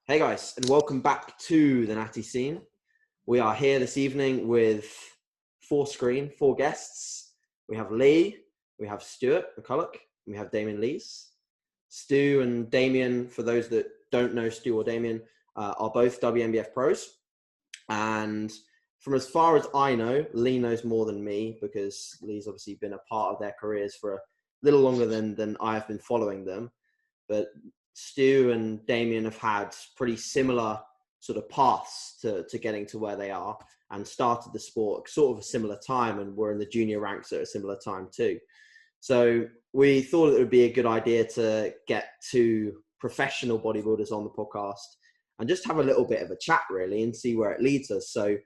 Hey guys, and welcome back to the Natty scene. We are here this evening with four guests. We have Lee, we have Stu Mcculloch, and we have Damian Lees. Stu and Damian, for those that don't know Stu or Damian, are both WNBF pros. And from as far as I know, Lee knows more than me because Lee's obviously been a part of their careers for a little longer than I have been following them. But Stu and Damian have had pretty similar sort of paths to getting to where they are and started the sport sort of a similar time and were in the junior ranks at a similar time too. So we thought it would be a good idea to get two professional bodybuilders on the podcast and just have a little bit of a chat really and see where it leads us. So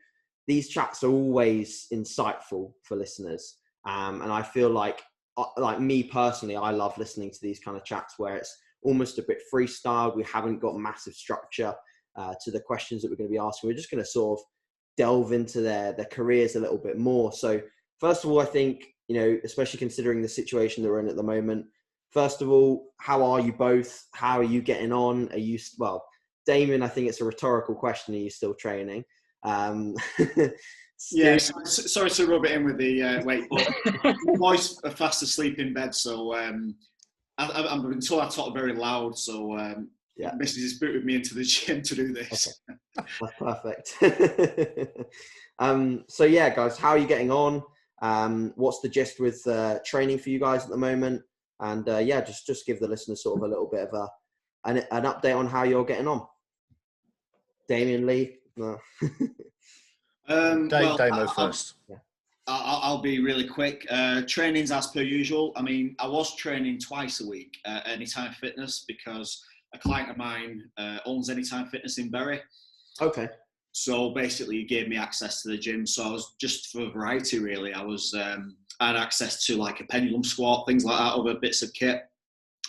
these chats are always insightful for listeners. And I feel like me personally, I love listening to these kind of chats where it's almost a bit freestyle. We haven't got massive structure to the questions that we're going to be asking. We're just going to sort of delve into their careers a little bit more. So first of all, I think, especially considering the situation that we're in at the moment, first of all, how are you both? How are you getting on? Damian, I think it's a rhetorical question. Are you still training? Yes, sorry to rub it in with the weight, but my boys are fast asleep in bed, so I've been told I talk very loud, so Mrs. has booted me into the gym to do this. Okay. That's perfect. So yeah, guys, how are you getting on? What's the gist with training for you guys at the moment? And just give the listeners sort of a little bit of an update on how you're getting on. Damian, Lee? No. Damo first. I'll be really quick. Training's as per usual. I mean, I was training twice a week at Anytime Fitness because a client of mine owns Anytime Fitness in Bury. Okay. So basically, he gave me access to the gym. So I was just for variety, really. I had access to like a pendulum squat, things like that, other bits of kit.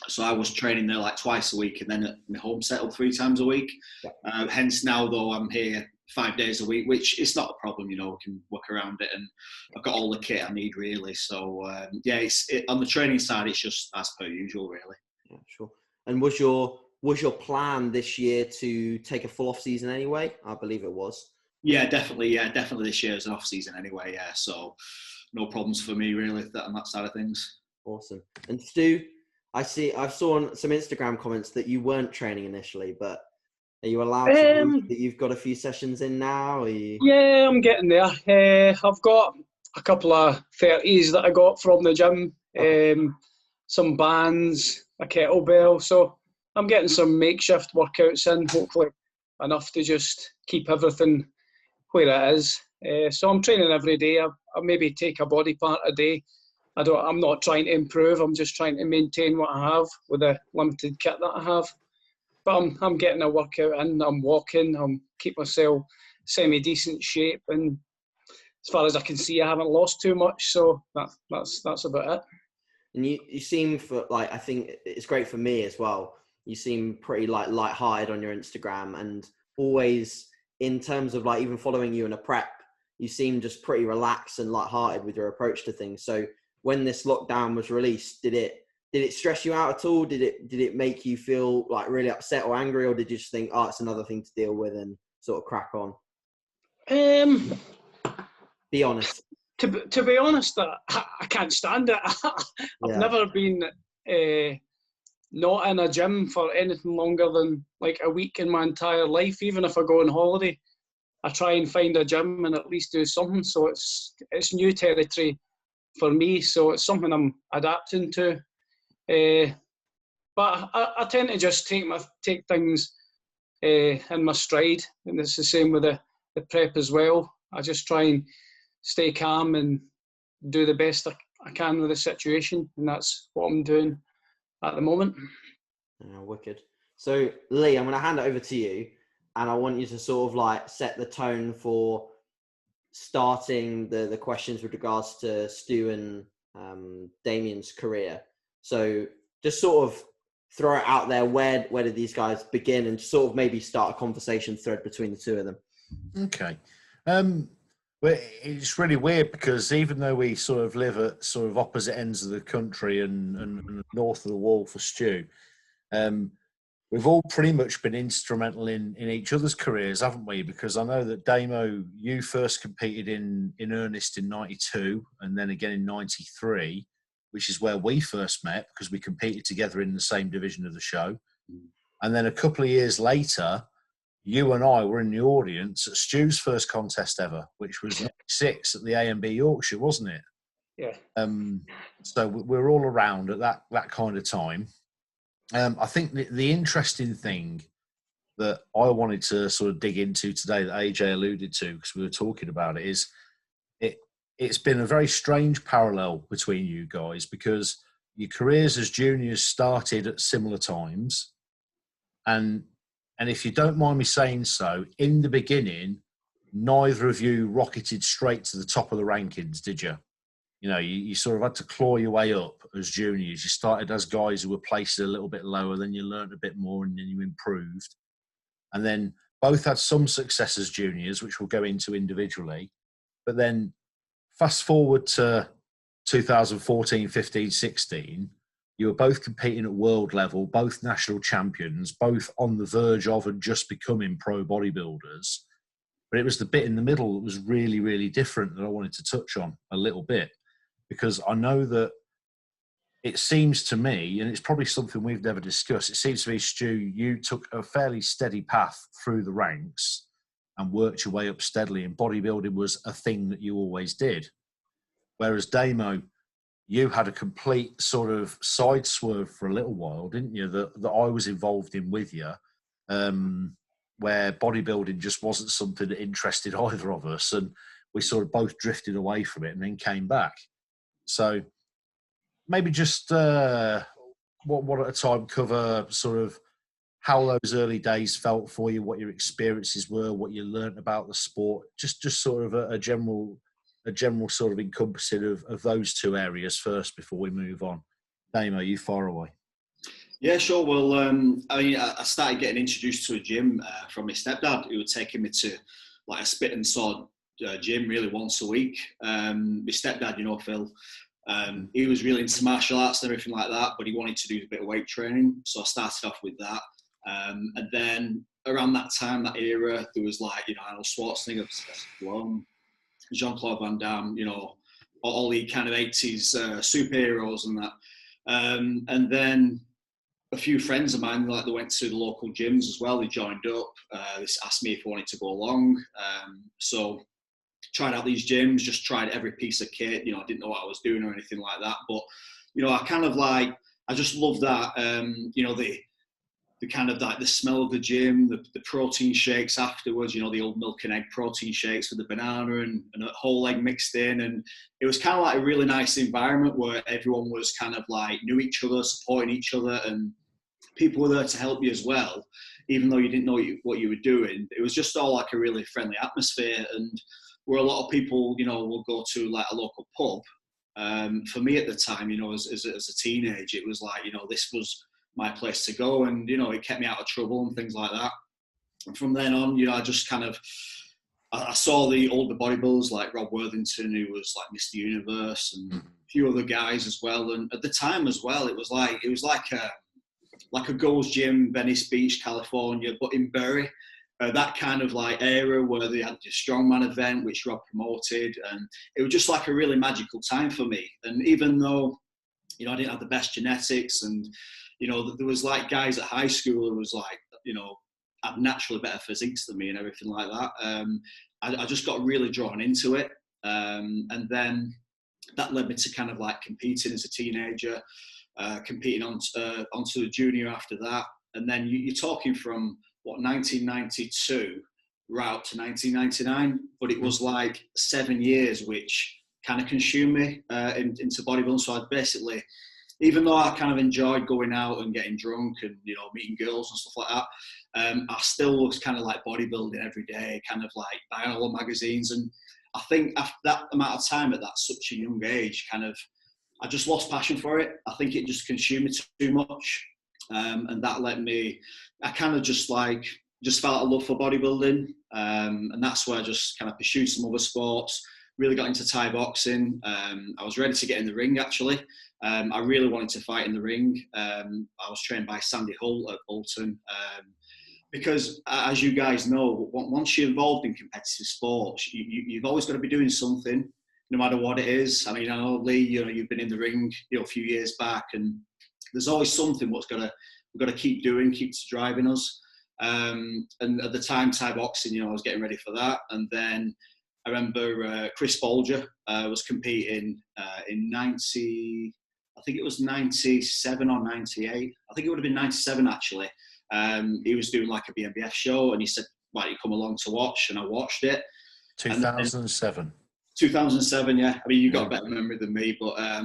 So I was training there like twice a week, and then at my home setup 3 times a week. Yeah. Hence now, though, I'm here 5 days a week, which is not a problem, we can work around it, and I've got all the kit I need really. So on the training side, it's just as per usual, really. Yeah, sure. And was your plan this year to take a full off season anyway? I believe it was. Yeah, definitely. Yeah, definitely this year is an off season anyway. Yeah, so no problems for me really on that side of things. Awesome. And Stu, I saw on some Instagram comments that you weren't training initially, but are you allowed to that you've got a few sessions in now? Yeah, I'm getting there. I've got a couple of 30s that I got from the gym, some bands, a kettlebell. So I'm getting some makeshift workouts in, hopefully enough to just keep everything where it is. So I'm training every day. I maybe take a body part a day. I'm not trying to improve. I'm just trying to maintain what I have with the limited kit that I have. But I'm getting a workout in. I'm walking. I'm keep myself semi-decent shape, and as far as I can see, I haven't lost too much. So that's about it. And you seem I think it's great for me as well. You seem pretty light-hearted on your Instagram, and always in terms of even following you in a prep, you seem just pretty relaxed and light-hearted with your approach to things. So when this lockdown was released, did it stress you out at all? Did it make you feel really upset or angry, or did you just think, it's another thing to deal with and sort of crack on? Be honest. To be honest, I can't stand it. I've never been not in a gym for anything longer than a week in my entire life. Even if I go on holiday, I try and find a gym and at least do something. So it's new territory for me. So it's something I'm adapting to. But I tend to just take things in my stride, and it's the same with the prep as well. I just try and stay calm and do the best I can with the situation, and that's what I'm doing at the moment. Wicked. So Lee, I'm going to hand it over to you, and I want you to sort of set the tone for starting the questions with regards to Stu and Damian's career. So just sort of throw it out there. Where did these guys begin, and sort of maybe start a conversation thread between the two of them? Okay. Well, it's really weird because even though we sort of live at sort of opposite ends of the country and north of the wall for Stu, we've all pretty much been instrumental in each other's careers, haven't we? Because I know that Damo, you first competed in earnest in 92 and then again in 93, which is where we first met because we competed together in the same division of the show. And then a couple of years later, you and I were in the audience at Stu's first contest ever, which was 96 at the A&B Yorkshire, wasn't it? Yeah. So we're all around at that kind of time. I think the interesting thing that I wanted to sort of dig into today that AJ alluded to, because we were talking about it, is it's been a very strange parallel between you guys because your careers as juniors started at similar times. And if you don't mind me saying so, in the beginning, neither of you rocketed straight to the top of the rankings, did you? You know, you sort of had to claw your way up as juniors. You started as guys who were placed a little bit lower, then you learned a bit more and then you improved. And then both had some success as juniors, which we'll go into individually. But then fast forward to 2014, 15, 16, you were both competing at world level, both national champions, both on the verge of and just becoming pro bodybuilders. But it was the bit in the middle that was really, really different that I wanted to touch on a little bit. Because I know that it seems to me, and it's probably something we've never discussed, it seems to me, Stu, you took a fairly steady path through the ranks and worked your way up steadily, and bodybuilding was a thing that you always did. Whereas Damo, you had a complete sort of side swerve for a little while, didn't you, that I was involved in with you, where bodybuilding just wasn't something that interested either of us, and we sort of both drifted away from it and then came back. So maybe just one at a time cover sort of how those early days felt for you, what your experiences were, what you learnt about the sport, just sort of a general sort of encompassing of those two areas first before we move on. Damo, you far away. Yeah, sure. Well, I mean, I started getting introduced to a gym from my stepdad, who was taking me to like a spit and sod gym really once a week. My stepdad, you know, Phil, he was really into martial arts and everything like that, but he wanted to do a bit of weight training. So I started off with that. And then around that time, that era, there was like, you know, Arnold Schwarzenegger, Jean-Claude Van Damme, you know, all the kind of 80s superheroes and that. And then a few friends of mine, like they went to the local gyms as well. They joined up. They asked me if I wanted to go along. So tried out these gyms, just tried every piece of kit. You know, I didn't know what I was doing or anything like that. But, you know, I kind of like, I just love that, you know, the kind of like the smell of the gym, the protein shakes afterwards, you know, the old milk and egg protein shakes with the banana and a whole egg mixed in. And it was kind of like a really nice environment where everyone was kind of like knew each other, supporting each other, and people were there to help you as well, even though you didn't know what you were doing. It was just all like a really friendly atmosphere, and where a lot of people, you know, will go to like a local pub. For me at the time, you know, as a teenager, it was like, you know, this was my place to go, and, you know, it kept me out of trouble and things like that. And from then on, you know, I just kind of, I saw the older bodybuilders like Rob Worthington, who was like Mr. Universe, and a few other guys as well. And at the time as well, it was like a Gold's Gym, Venice Beach, California, but in Bury. That kind of like era where they had the strongman event, which Rob promoted, and it was just like a really magical time for me. And even though, you know, I didn't have the best genetics, and, you know, there was like guys at high school who was like, you know, had naturally better physiques than me and everything like that. I just got really drawn into it. And then that led me to kind of like competing as a teenager, competing onto the junior after that. And then you're talking from, 1992 right to 1999, but it was like 7 years which kind of consumed me into bodybuilding. So I'd basically, even though I kind of enjoyed going out and getting drunk and, you know, meeting girls and stuff like that, I still was kind of like bodybuilding every day, kind of like buying all the magazines. And I think after that amount of time at that such a young age, kind of, I just lost passion for it. I think it just consumed me too much. And that let me, I kind of just felt a love for bodybuilding. And that's where I just kind of pursued some other sports, really got into Thai boxing. I was ready to get in the ring, actually. I really wanted to fight in the ring. I was trained by Sandy Hull at Bolton. Because, as you guys know, once you're involved in competitive sports, you've always got to be doing something, no matter what it is. I mean, I know, Lee, you've been in the ring, a few years back, and there's always something we've got to keep doing, keeps driving us. And at the time, Thai boxing, I was getting ready for that. And then I remember Chris Bolger was competing in 90, I think it was 97 or 98. I think it would have been 97, actually. He was doing like a WNBF show, and he said, "Why don't you come along to watch?" And I watched it. 2007. 2007, yeah. I mean, you got a better memory than me, but I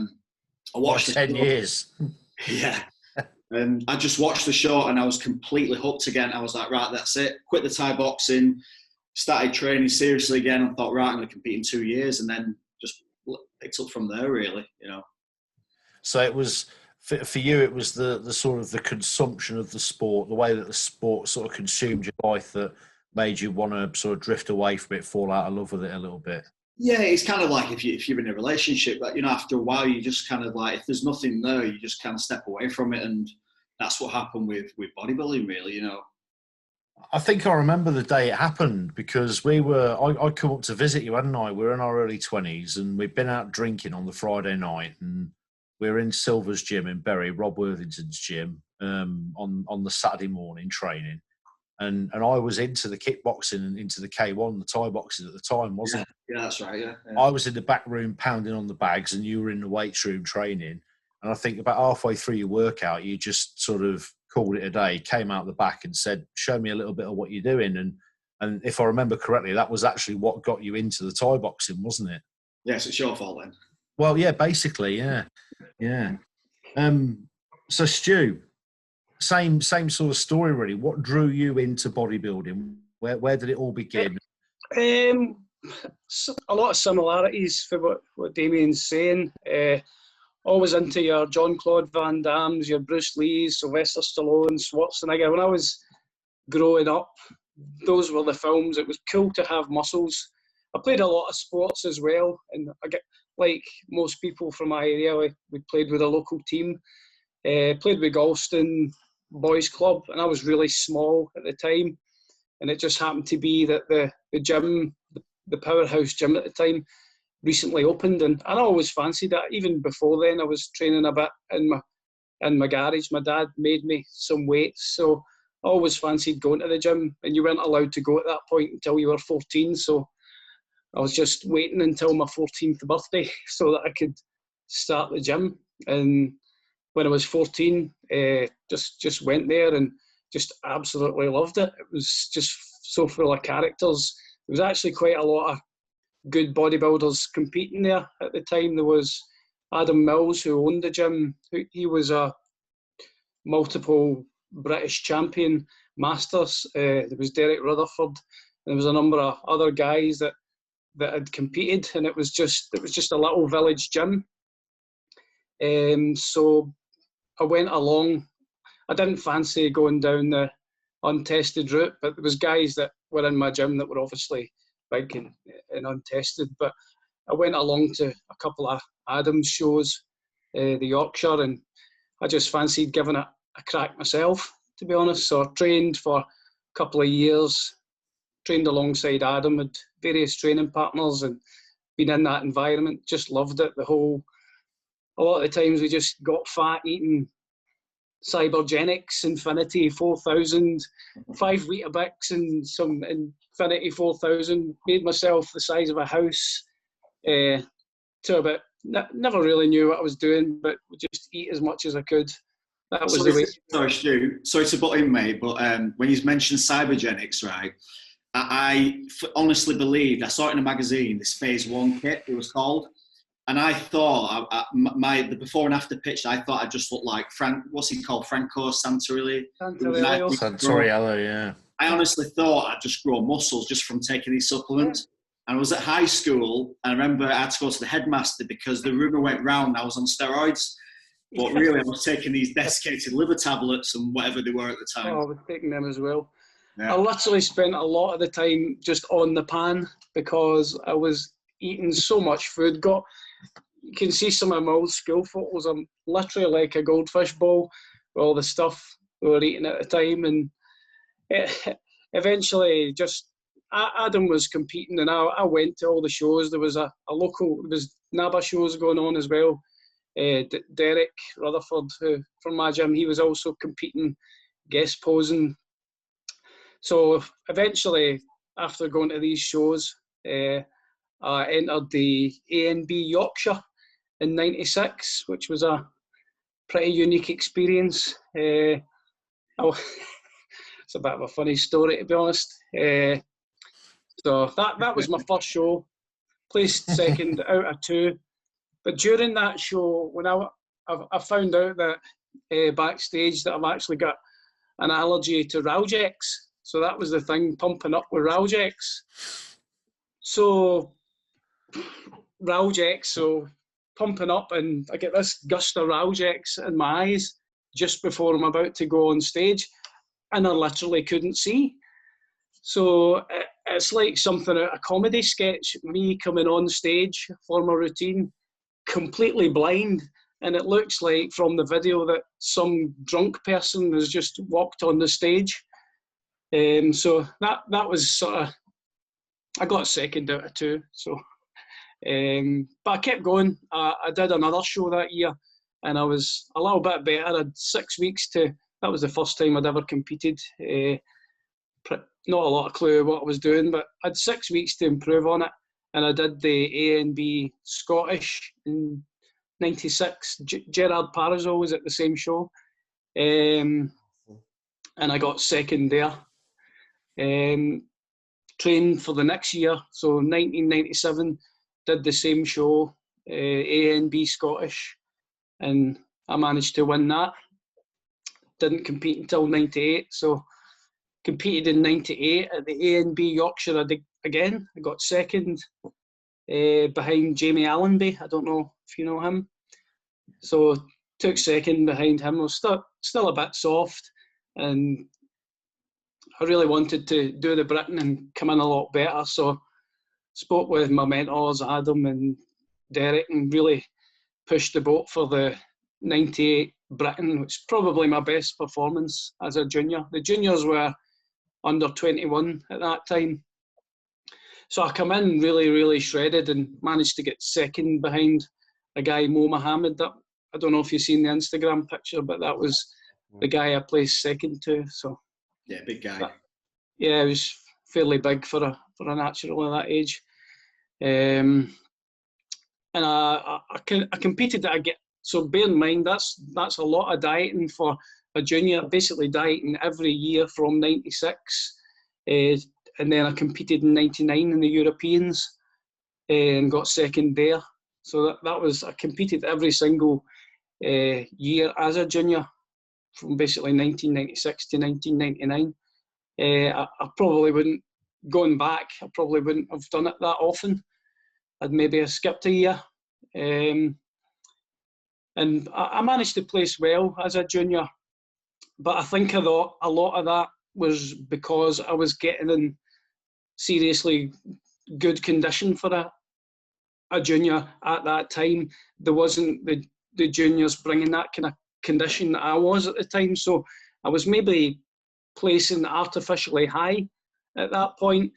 watched 10 years. Yeah. And I just watched the show, and I was completely hooked again. I was like, right, that's it. Quit the Thai boxing, started training seriously again, and thought, right, I'm going to compete in 2 years, and then just picked up from there, really, So it was, for you, it was the sort of the consumption of the sport, the way that the sport sort of consumed your life that made you want to sort of drift away from it, fall out of love with it a little bit. Yeah, it's kind of like if you're in a relationship, but after a while, you just kind of like, if there's nothing there, you just kind of step away from it, and that's what happened with bodybuilding, really, I think I remember the day it happened, because I come up to visit you, hadn't I? We were in our early 20s, and we'd been out drinking on the Friday night, and we were in Silver's gym in Bury, Rob Worthington's gym, on the Saturday morning training. And I was into the kickboxing and into the K1, the Thai boxing at the time, wasn't it? Yeah, that's right, yeah. I was in the back room pounding on the bags, and you were in the weights room training. And I think about halfway through your workout, you just sort of called it a day, came out the back and said, "Show me a little bit of what you're doing." And if I remember correctly, that was actually what got you into the Thai boxing, wasn't it? Yes, it's your fault then. Well, yeah, basically, yeah. So Stu, same sort of story, really. What drew you into bodybuilding? Where did it all begin? A lot of similarities for what Damian's saying. Always into your Jean-Claude Van Damme's, your Bruce Lee's, Sylvester Stallone, Schwarzenegger. When I was growing up, those were the films. It was cool to have muscles. I played a lot of sports as well, and like most people from my area, we played with a local team. Played with Galston Boys Club, and I was really small at the time. And it just happened to be that the gym, the Powerhouse gym at the time, recently opened, and I always fancied that. Even before then, I was training a bit in my garage. My dad made me some weights, so I always fancied going to the gym. And you weren't allowed to go at that point until you were 14, so I was just waiting until my 14th birthday so that I could start the gym. And when I was 14, just went there and just absolutely loved it. It was just so full of characters. There was actually quite a lot of good bodybuilders competing there at the time. There was Adam Mills, who owned the gym. He was a multiple British champion masters. There was Derek Rutherford. And there was a number of other guys that had competed, and it was just a little village gym. So I went along. I didn't fancy going down the untested route, but there was guys that were in my gym that were obviously big and untested. But I went along to a couple of Adams shows, the Yorkshire, and I just fancied giving it a crack myself, to be honest. So I trained for a couple of years, trained alongside Adam, had various training partners, and been in that environment. Just loved it. A lot of the times we just got fat eating Cybergenics, Infinity 4000, 5 Weetabix and some Infinity 4000. Made myself the size of a house to about, never really knew what I was doing, but would just eat as much as I could. That was the way. Sorry, Stu. Sorry to butt in, mate, but when you mentioned Cybergenics, right, I honestly believed, I saw it in a magazine, this Phase 1 kit, it was called, and I thought, the before and after picture, I thought I just looked like what's he called, Franco Santoriello, yeah. I honestly thought I'd just grow muscles just from taking these supplements. Yeah. And I was at high school, and I remember I had to go to the headmaster because the rumour went round I was on steroids. But really, I was taking these desiccated liver tablets and whatever they were at the time. Oh, I was taking them as well. Yeah. I literally spent a lot of the time just on the pan because I was eating so much food. You can see some of my old school photos. I'm literally like a goldfish bowl with all the stuff we were eating at the time. And eventually, Adam was competing, and I went to all the shows. There was there was NABA shows going on as well. Derek Rutherford, who from my gym, he was also competing, guest posing. So eventually, after going to these shows, I entered the ANB Yorkshire in '96, which was a pretty unique experience. It's a bit of a funny story, to be honest. So that was my first show. Placed second out of 2. But during that show, when I found out that backstage that I've actually got an allergy to Ralgex. So that was the thing, pumping up with Ralgex. So pumping up, and I get this gust of Ralgex in my eyes just before I'm about to go on stage, and I literally couldn't see. So it's like something out of a comedy sketch, me coming on stage for my routine, completely blind, and it looks like from the video that some drunk person has just walked on the stage. So that was sort of, I got second out of 2. So, but I kept going. I did another show that year, and I was a little bit better. I had 6 weeks to. That was the first time I'd ever competed. Not a lot of clue what I was doing, but I had 6 weeks to improve on it. And I did the ANB Scottish in '96. Gerard Parisot was at the same show. And I got second there. Trained for the next year. So 1997, did the same show, ANB Scottish. And I managed to win that. Didn't compete until '98. So competed in '98 at the ANB Yorkshire again. I got second behind Jamie Allenby. I don't know if you know him. So took second behind him. I was still a bit soft, and I really wanted to do the Britain and come in a lot better. So spoke with my mentors, Adam and Derek, and really pushed the boat for the '98 Britain, which is probably my best performance as a junior. The juniors were under 21 at that time. So I come in really, really shredded and managed to get second behind a guy, Mo Mohammed. I don't know if you've seen the Instagram picture, but that was the guy I placed second to. So yeah, big guy. Yeah, he was fairly big for a natural at that age. And I competed so bear in mind, that's a lot of dieting for a junior, basically dieting every year from '96. And then I competed in '99 in the Europeans and got second there. So that was, I competed every single year as a junior from basically 1996 to 1999. I probably wouldn't, going back, I probably wouldn't have done it that often. I'd maybe have skipped a year. And I managed to place well as a junior, but I think a lot of that was because I was getting in seriously good condition for a junior at that time. There wasn't the juniors bringing that kind of condition that I was at the time, so I was maybe placing artificially high at that point.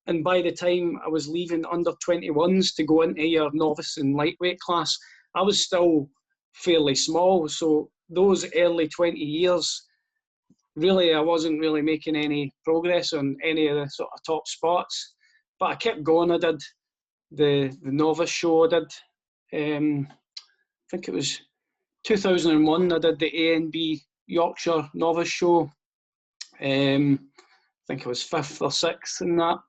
And by the time I was leaving under 21s to go into your novice and lightweight class, I was still fairly small. So those early 20 years, really, I wasn't really making any progress on any of the sort of top spots. But I kept going. I did the novice show. I did, I think it was 2001, I did the ANB Yorkshire novice show. I think I was 5th or 6th in that.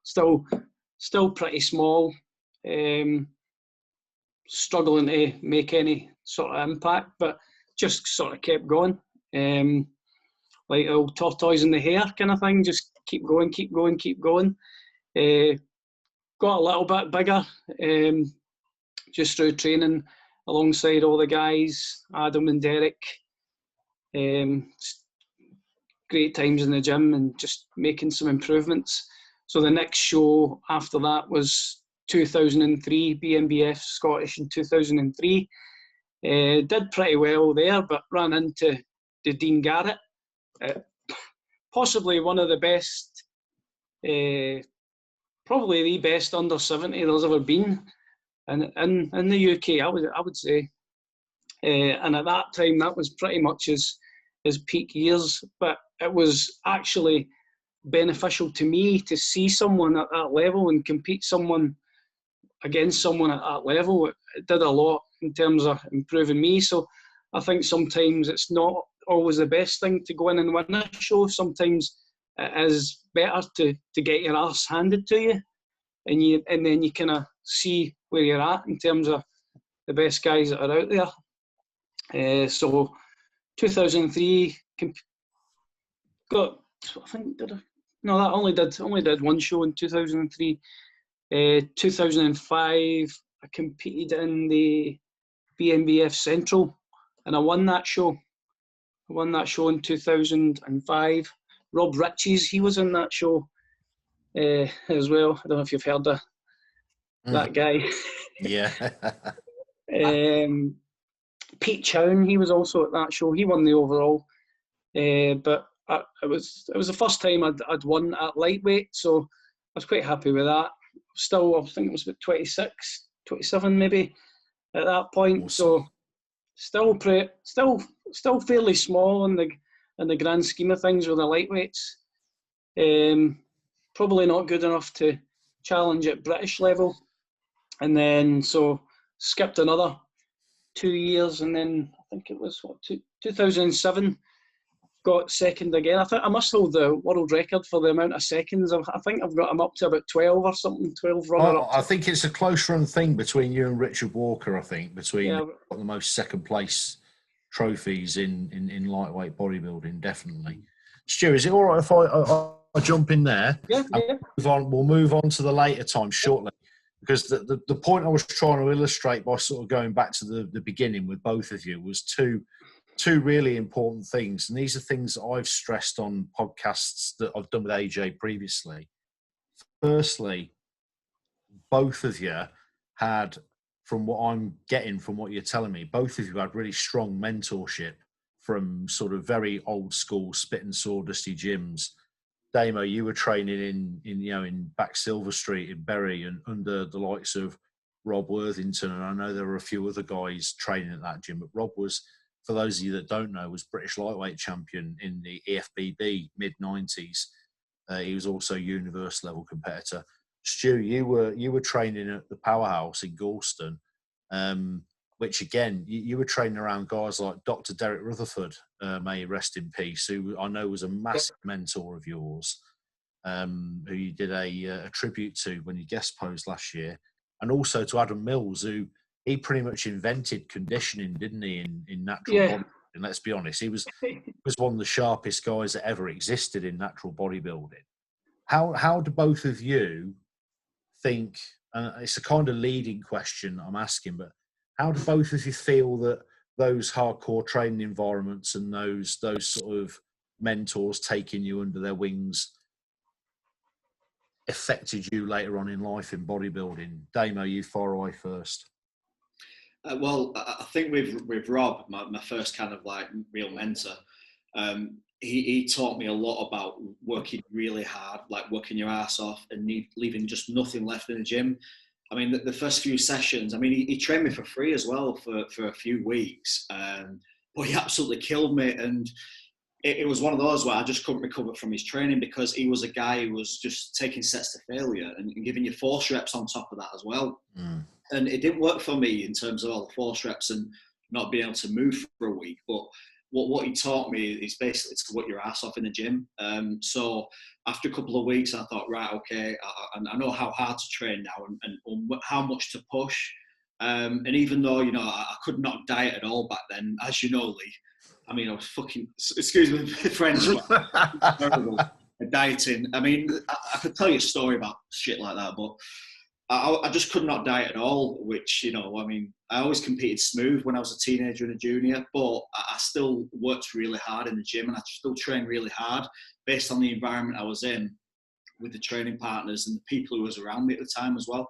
Still pretty small. Struggling to make any sort of impact, but just sort of kept going. Like old tortoise in the hare kind of thing, just keep going. Got a little bit bigger just through training alongside all the guys, Adam and Derek. Great times in the gym and just making some improvements. So the next show after that was 2003, BNBF Scottish in 2003. Did pretty well there, but ran into the Dean Garrett. Possibly one of the best, probably the best under 70 there's ever been in the UK, I would say. And at that time, that was pretty much his peak years. But it was actually beneficial to me to see someone at that level and compete against someone at that level. It did a lot in terms of improving me. So I think sometimes it's not always the best thing to go in and win a show. Sometimes it is better to get your arse handed to you, and then you kind of see where you're at in terms of the best guys that are out there. So 2003 got, I think, that only did one show in 2003. 2005 I competed in the BNBF Central and I won that show. In 2005. Rob Riches, he was in that show as well. I don't know if you've heard of that guy. Yeah. Pete Chown, he was also at that show. He won the overall. But it was the first time I'd won at lightweight, so I was quite happy with that. Still, I think it was about 26, 27 maybe at that point. Awesome. So still fairly small in the grand scheme of things with the lightweights. Probably not good enough to challenge at British level. And then so skipped another 2 years, and then I think it was 2007. Got second again. I think I must hold the world record for the amount of seconds. I think I've got them up to about 12 or something. 12 runner-ups. I think it's a close run thing between you and Richard Walker. I think between the most second place trophies in lightweight bodybuilding, definitely. Stu, is it all right if I jump in there? Yeah. We'll move on to the later time shortly, because the point I was trying to illustrate by sort of going back to the beginning with both of you was two really important things. And these are things that I've stressed on podcasts that I've done with AJ previously. Firstly, both of you had, from what I'm getting from what you're telling me, both of you had really strong mentorship from sort of very old school spit and sawdusty gyms. Damo, you were training in back Silver Street in Bury and under the likes of Rob Worthington. And I know there were a few other guys training at that gym, but Rob was, for those of you that don't know, was British lightweight champion in the EFBB mid-90s. He was also universe level competitor. Stu, you were training at the Powerhouse in Galston, which again, you were training around guys like Dr. Derek Rutherford, may he rest in peace, who I know was a massive mentor of yours, who you did a tribute to when you guest posed last year, and also to Adam Mills, who he pretty much invented conditioning, didn't he, in natural bodybuilding? And let's be honest, he was one of the sharpest guys that ever existed in natural bodybuilding. How do both of you think, and it's a kind of leading question I'm asking, but how do both of you feel that those hardcore training environments and those sort of mentors taking you under their wings affected you later on in life in bodybuilding? Damo, you far away first. Well, I think with Rob, my first kind of like real mentor, he taught me a lot about working really hard, like working your ass off and leaving just nothing left in the gym. I mean, the first few sessions, I mean, he trained me for free as well for a few weeks, but he absolutely killed me. And it was one of those where I just couldn't recover from his training, because he was a guy who was just taking sets to failure and giving you force reps on top of that as well. Mm. And it didn't work for me in terms of all the force reps and not being able to move for a week. But what he taught me is basically to work your ass off in the gym. So after a couple of weeks, I thought, right, okay, I know how hard to train now and how much to push. And even though, I could not diet at all back then, as you know, Lee, I mean, I was fucking, excuse me, French, but terrible at dieting. I mean, I could tell you a story about shit like that, but I just could not diet at all, which, I mean, I always competed smooth when I was a teenager and a junior, but I still worked really hard in the gym, and I still trained really hard based on the environment I was in with the training partners and the people who was around me at the time as well.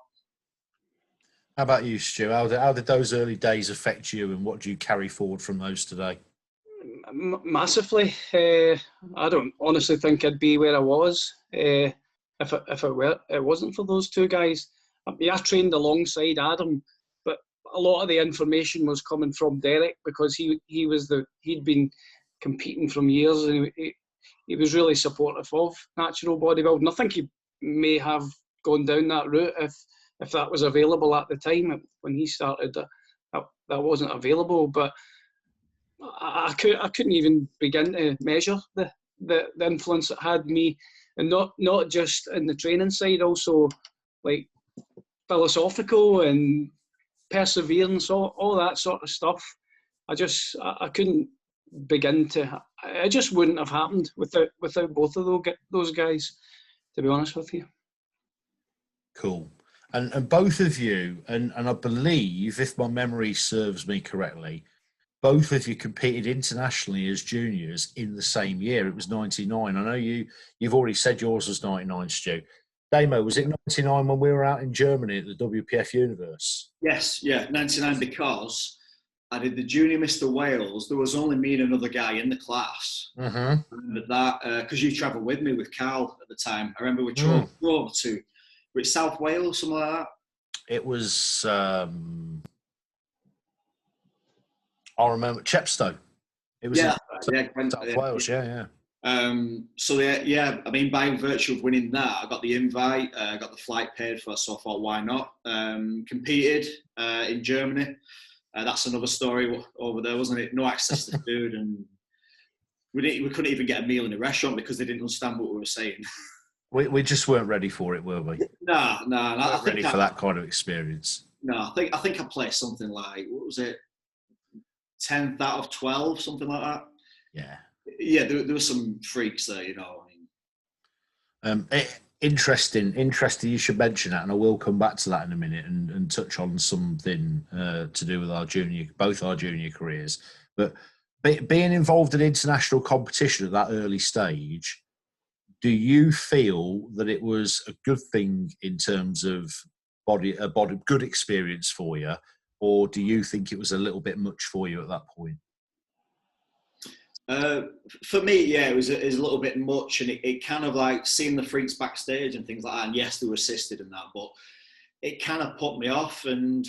How about you, Stu? How did those early days affect you, and what do you carry forward from those today? Massively. I don't honestly think I'd be where I was if it wasn't for those two guys. I trained alongside Adam, but a lot of the information was coming from Derek because he'd been competing from years, and he was really supportive of natural bodybuilding. I think he may have gone down that route if that was available at the time. When he started, that wasn't available, but I couldn't even begin to measure the influence it had me, and not just in the training side, also like philosophical and perseverance, all that sort of stuff. I couldn't begin to. It just wouldn't have happened without both of those guys, to be honest with you. Cool. And both of you, and I believe, if my memory serves me correctly, both of you competed internationally as juniors in the same year. It was 99. I know you've already said yours was 99, Stu. Damo, was it 99 when we were out in Germany at the WPF Universe? Yes, yeah, 99, because I did the Junior Mr. Wales. There was only me and another guy in the class. Mm-hmm. I remember that, because you travelled with me with Carl at the time. I remember we drove over to South Wales, something like that. It was... I remember Chepstow. It was South Wales, yeah. I mean, by virtue of winning that, I got the invite, I got the flight paid for, so I thought, why not? Competed in Germany. That's another story over there, wasn't it? No access to food, and we couldn't even get a meal in a restaurant because they didn't understand what we were saying. We just weren't ready for it, were we? No. Not ready for that kind of experience. No, I think I placed something like, what was it? 10th out of 12, something like that. Yeah, there were some freaks there, you know. Interesting. You should mention that, and I will come back to that in a minute and touch on something to do with both our junior careers. But being involved in international competition at that early stage, do you feel that it was a good thing in terms of good experience for you? Or do you think it was a little bit much for you at that point? For me, yeah, it was a little bit much, and it kind of like seeing the freaks backstage and things like that. And yes, they were assisted in that, but it kind of put me off. And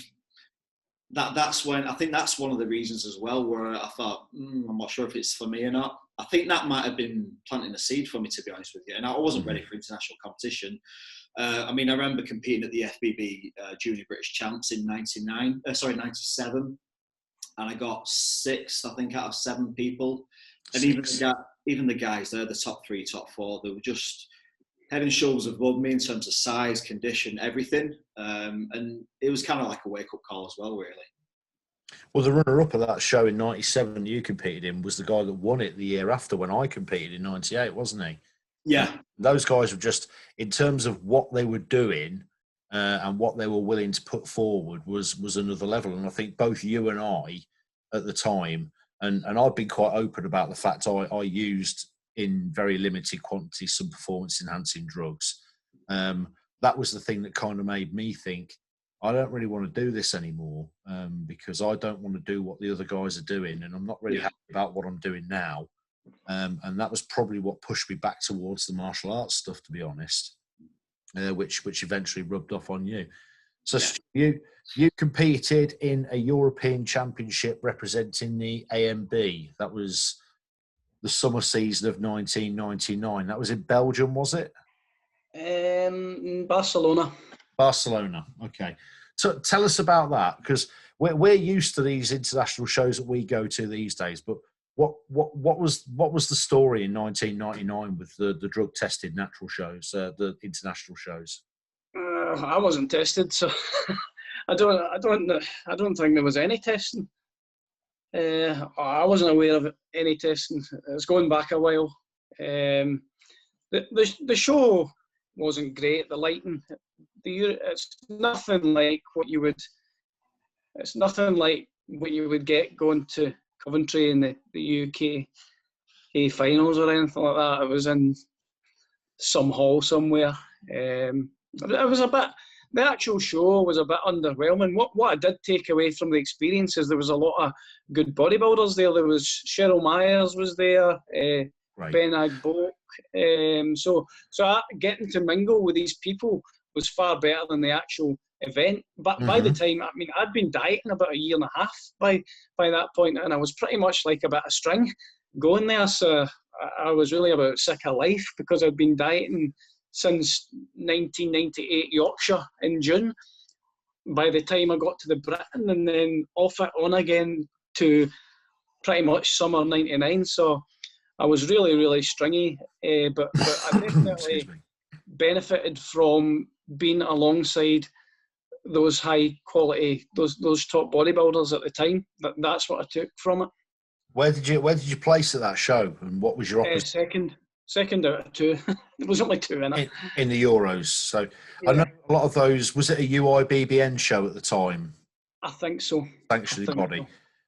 that's when I think that's one of the reasons as well where I thought, I'm not sure if it's for me or not. I think that might have been planting a seed for me, to be honest with you. And I wasn't ready for international competition. I mean, I remember competing at the FBB Junior British Champs in 97, and I got 6, I think, out of 7 people. And even the guys there, the top 3, top 4, they were just head and shoulders above me in terms of size, condition, everything. And it was kind of like a wake-up call as well, really. Well, the runner-up of that show in 97 you competed in was the guy that won it the year after when I competed in 98, wasn't he? Yeah. Those guys were just, in terms of what they were doing and what they were willing to put forward was another level. And I think both you and I at the time, and I've been quite open about the fact I used in very limited quantity some performance-enhancing drugs. That was the thing that kind of made me think, I don't really want to do this anymore because I don't want to do what the other guys are doing, and I'm not really happy about what I'm doing now. And that was probably what pushed me back towards the martial arts stuff, to be honest, which eventually rubbed off on you. So you competed in a European Championship representing the AMB. That was the summer season of 1999. That was in Belgium, was it? Barcelona. Barcelona. Okay. So tell us about that, because we're used to these international shows that we go to these days, but what was the story in 1999 with the drug tested natural shows, the international shows? I wasn't tested, so I don't think there was any testing. I wasn't aware of any testing. It's going back a while. The show wasn't great. The lighting, it's nothing like what you would. It's nothing like what you would get going to Coventry in the UK finals or anything like that. It was in some hall somewhere. It was a bit. the actual show was a bit underwhelming. What I did take away from the experience is there was a lot of good bodybuilders there. There was Cheryl Myers was there, Right. Ben Agboak. So getting to mingle with these people was far better than the actual event. But by the time, I mean, I'd been dieting about a year and a half by that point, and I was pretty much like a bit of string going there. So I was really about sick of life because I'd been dieting since 1998 Yorkshire in June. By the time I got to the Britain, and then off it on again to pretty much summer '99. So I was really, really stringy, but I definitely benefited from being alongside those high quality, those top bodybuilders at the time. That's what I took from it. Where did you place at that show, and what was your opposite? Second out of two. There was only two in it. In the Euros. So yeah. I know a lot of those. Was it a UIBBN show at the time? I think so. Thanks to the body. So.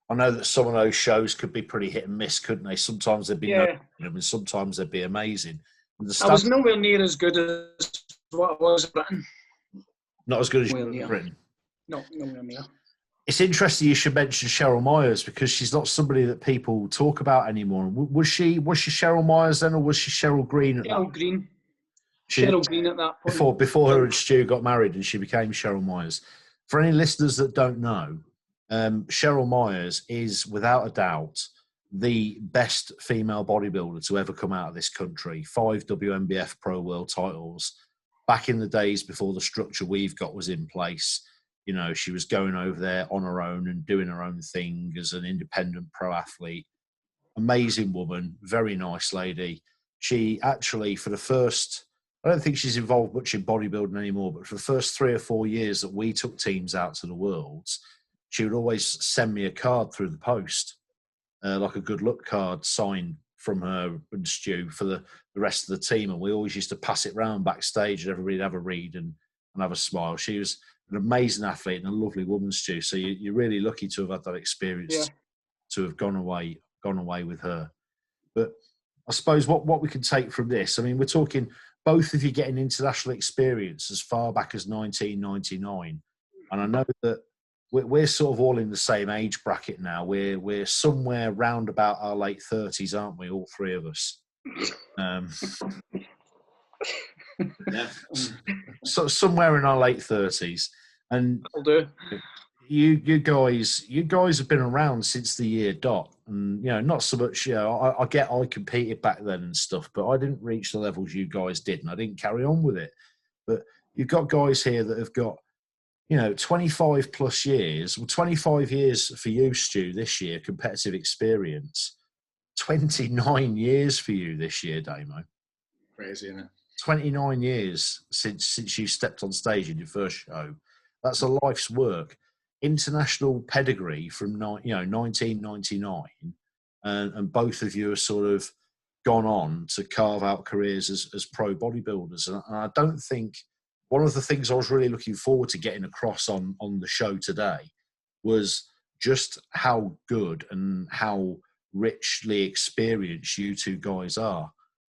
I know that some of those shows could be pretty hit and miss, couldn't they? Sometimes they'd be and sometimes they'd be amazing. I was nowhere near as good as what I was in Britain. Not as good as Britain. No, nowhere near. It's interesting you should mention Cheryl Myers because she's not somebody that people talk about anymore. Was she Cheryl Myers then, or was she Cheryl Green? Cheryl Green. Cheryl Green at that point. Before her and Stu got married, and she became Cheryl Myers. For any listeners that don't know, Cheryl Myers is without a doubt the best female bodybuilder to ever come out of this country. 5 WNBF Pro World titles. Back in the days before the structure we've got was in place. You know, she was going over there on her own and doing her own thing as an independent pro athlete. Amazing woman, very nice lady. She actually, for the first, I don't think she's involved much in bodybuilding anymore, but for the first 3 or 4 years that we took teams out to the Worlds, she would always send me a card through the post, like a good luck card signed from her and Stu for the rest of the team. And we always used to pass it round backstage and everybody would have a read and have a smile. She was an amazing athlete and a lovely woman, Stu. So you're really lucky to have had that experience, to have gone away with her. But I suppose what we can take from this, I mean, we're talking both of you getting international experience as far back as 1999. And I know that we're sort of all in the same age bracket now. We're somewhere round about our late 30s, aren't we? All three of us. Yeah. So somewhere in our late 30s. And I'll do. You guys have been around since the year dot, and not so much. I competed back then and stuff, but I didn't reach the levels you guys did, and I didn't carry on with it. But you've got guys here that have got 25 plus years. Well, 25 years for you, Stu, this year, competitive experience. 29 years for you this year, Damo. Crazy, isn't it? 29 years since you stepped on stage in your first show. That's a life's work. International pedigree from 1999, and both of you have sort of gone on to carve out careers as pro bodybuilders. And I don't think one of the things I was really looking forward to getting across on the show today was just how good and how richly experienced you two guys are,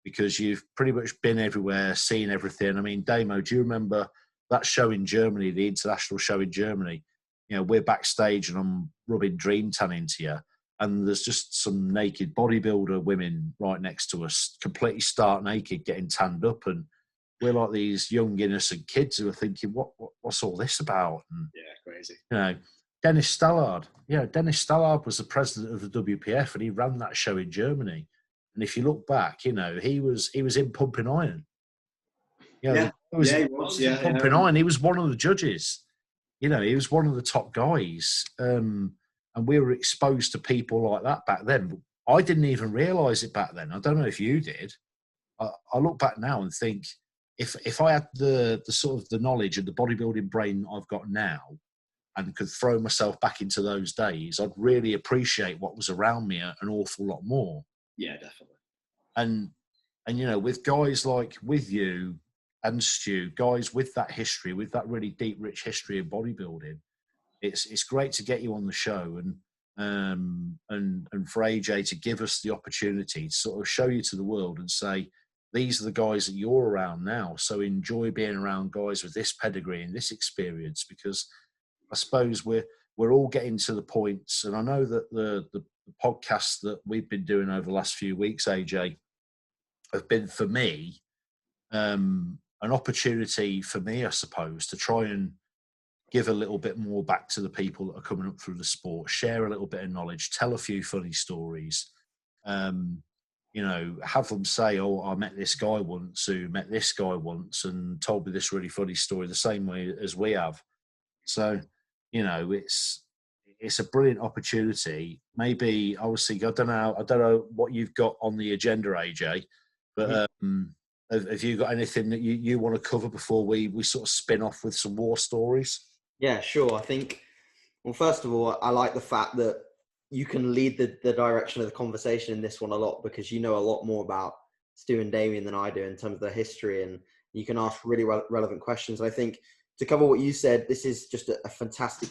because you've pretty much been everywhere, seen everything. I mean, Damo, do you remember that show in Germany, the international show in Germany? We're backstage and I'm rubbing Dream Tan into you, and there's just some naked bodybuilder women right next to us, completely stark naked, getting tanned up, and we're like these young innocent kids who are thinking, what's all this about? And, yeah, crazy. Dennis Stallard. Dennis Stallard was the president of the WPF, and he ran that show in Germany. And if you look back, he was in Pumping Iron. He was Pumping Iron. He was one of the judges. He was one of the top guys. And we were exposed to people like that back then. But I didn't even realise it back then. I don't know if you did. I look back now and think, if I had the sort of the knowledge and the bodybuilding brain I've got now and could throw myself back into those days, I'd really appreciate what was around me an awful lot more. Yeah, definitely. And with guys like with you and Stu, guys with that history, with that really deep, rich history of bodybuilding, it's great to get you on the show and for AJ to give us the opportunity to sort of show you to the world and say, these are the guys that you're around now. So enjoy being around guys with this pedigree and this experience, because I suppose we're all getting to the points. And I know that the podcasts that we've been doing over the last few weeks, AJ, have been, for me, an opportunity for me, I suppose, to try and give a little bit more back to the people that are coming up through the sport, share a little bit of knowledge, tell a few funny stories, you know, have them say, oh, I met this guy once who met this guy once and told me this really funny story the same way as we have. So, you know, it's a brilliant opportunity. Maybe, obviously, I don't know what you've got on the agenda, AJ, but have you got anything that you want to cover before we sort of spin off with some war stories? Yeah, sure. I think, well, first of all, I like the fact that you can lead the direction of the conversation in this one a lot, because you know a lot more about Stu and Damian than I do in terms of their history, and you can ask really relevant questions. I think to cover what you said, this is just a fantastic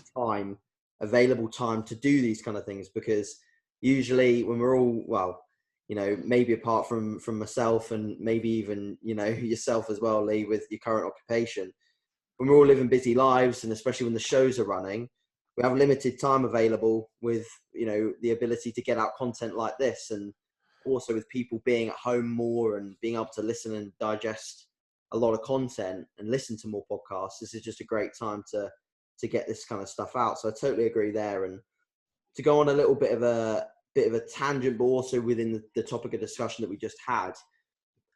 available time to do these kind of things, because usually when we're all, well, you know, maybe apart from myself and maybe even, you know, yourself as well, Lee, with your current occupation, when we're all living busy lives, and especially when the shows are running, we have limited time available with, you know, the ability to get out content like this. And also with people being at home more and being able to listen and digest a lot of content and listen to more podcasts, this is just a great time to get this kind of stuff out. So I totally agree there. And to go on a little bit of a tangent, but also within the topic of discussion that we just had,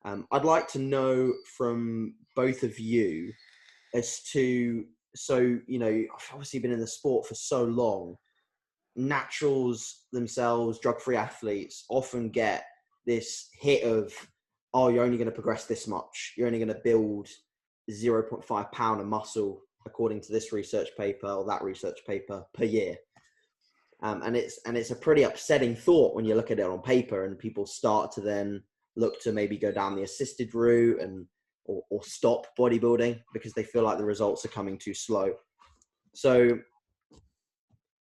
I'd like to know from both of you as to, so, you know, I've obviously been in the sport for so long. Naturals themselves, drug-free athletes, often get this hit of, oh, you're only going to progress this much. You're only going to build 0.5 pound of muscle, according to this research paper or that research paper, per year. And it's a pretty upsetting thought when you look at it on paper, and people start to then look to maybe go down the assisted route or stop bodybuilding because they feel like the results are coming too slow. So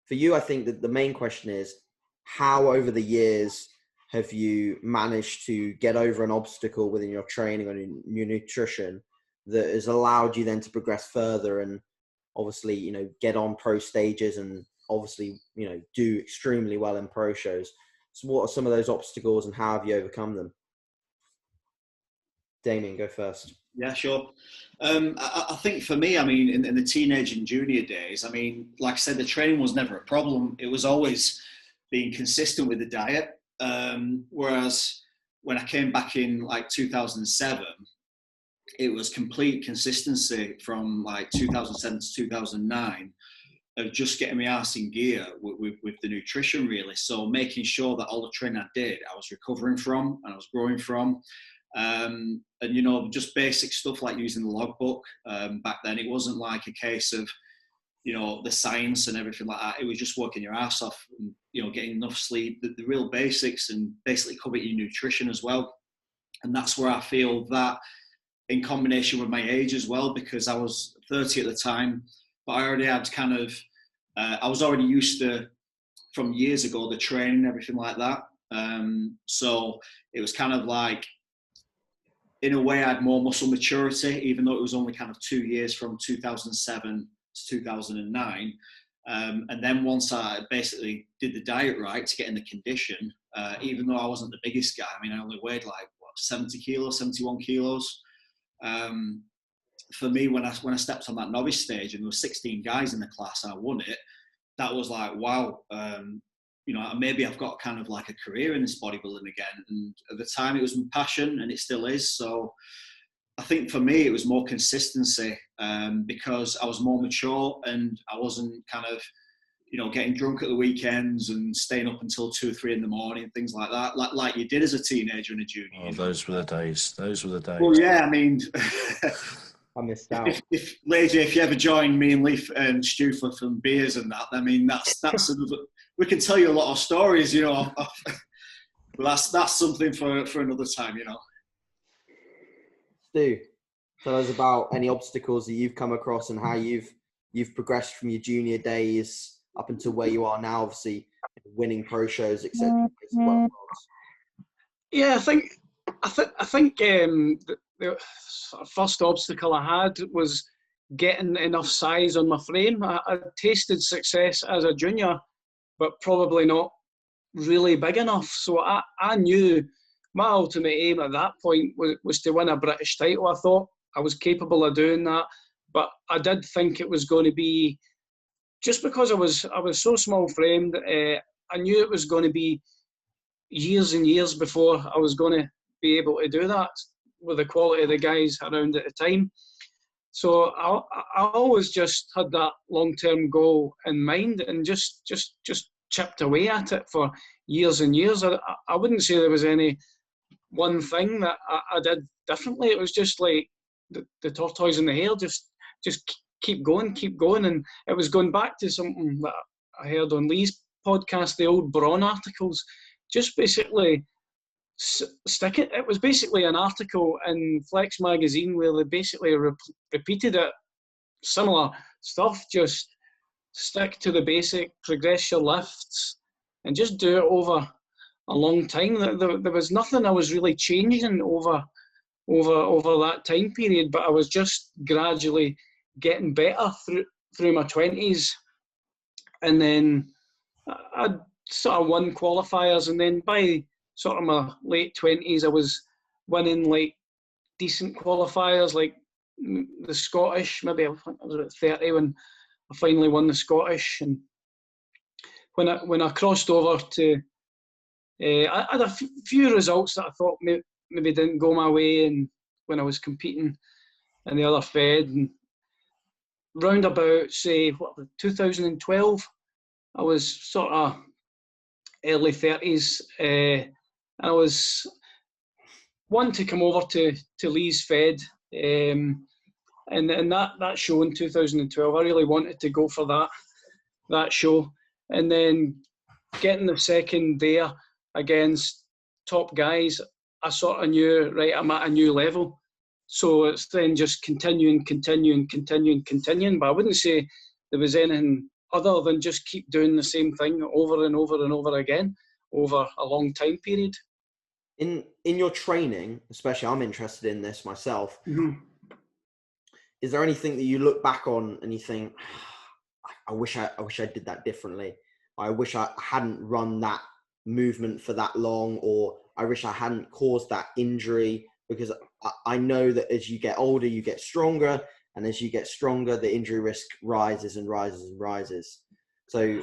for you, I think that the main question is, how over the years have you managed to get over an obstacle within your training or your nutrition that has allowed you then to progress further and obviously, you know, get on pro stages and obviously, you know, do extremely well in pro shows? So what are some of those obstacles and how have you overcome them? Damian, go first. Yeah, sure. I think for me, I mean, in the teenage and junior days, I mean, like I said, the training was never a problem. It was always being consistent with the diet. Whereas when I came back in like 2007, it was complete consistency from like 2007 to 2009 of just getting my arse in gear with the nutrition, really. So making sure that all the training I did, I was recovering from and I was growing from. And, you know, just basic stuff like using the logbook. Back then, it wasn't like a case of, you know, the science and everything like that. It was just working your ass off and, you know, getting enough sleep, the real basics, and basically covering your nutrition as well. And that's where I feel that, in combination with my age as well, because I was 30 at the time, but I already had kind of, I was already used to, from years ago, the training and everything like that. So it was kind of like, in a way, I had more muscle maturity, even though it was only kind of 2 years from 2007 to 2009. And then once I basically did the diet right to get in the condition, even though I wasn't the biggest guy, I mean, I only weighed like, 70 kilos, 71 kilos. For me, when I stepped on that novice stage and there were 16 guys in the class and I won it, that was like, wow, you know, maybe I've got kind of like a career in this bodybuilding again. And at the time it was my passion and it still is. So I think for me, it was more consistency because I was more mature and I wasn't kind of, you know, getting drunk at the weekends and staying up until 2 or 3 in the morning and things like that, like you did as a teenager and a junior. Oh, those were the days. Those were the days. Well, yeah, I mean, I missed out. If you ever join me and Leaf and Stu for some beers and that, I mean, that's another, we can tell you a lot of stories, you know. But that's something for another time, you know. Stu, tell us about any obstacles that you've come across and how you've progressed from your junior days up until where you are now, obviously winning pro shows, etc. Yeah, I think I think the first obstacle I had was getting enough size on my frame. I tasted success as a junior, but probably not really big enough. So I knew my ultimate aim at that point was to win a British title. I thought I was capable of doing that, but I did think it was going to be, just because I was so small framed, I knew it was going to be years and years before I was going to be able to do that with the quality of the guys around at the time. So I always just had that long-term goal in mind and just chipped away at it for years and years. I wouldn't say there was any one thing that I did differently. It was just like the tortoise and the hare, just keep going. And it was going back to something that I heard on Lee's podcast, the old Brawn articles, just basically stick it. It was basically an article in Flex magazine where they basically repeated it, similar stuff, just stick to the basic, progress your lifts, and just do it over a long time. There was nothing I was really changing over that time period, but I was just gradually getting better through my 20s. And then I sort of won qualifiers, and then by sort of my late 20s, I was winning like decent qualifiers, like the Scottish. Maybe I was about 30 when I finally won the Scottish. And when I crossed over to, I had a few results that I thought maybe didn't go my way, and when I was competing in the other Fed, and round about, say, 2012, I was sort of early 30s, and I was wanting to come over to Lee's Fed, and that show in 2012, I really wanted to go for that show, and then getting the second there against top guys, I sort of knew, right, I'm at a new level. So it's then just continuing. But I wouldn't say there was anything other than just keep doing the same thing over and over and over again over a long time period. In your training, especially, I'm interested in this myself. Mm-hmm. Is there anything that you look back on and you think, I wish I did that differently? I wish I hadn't run that movement for that long, or I wish I hadn't caused that injury, because I know that as you get older, you get stronger, and as you get stronger, the injury risk rises and rises and rises. So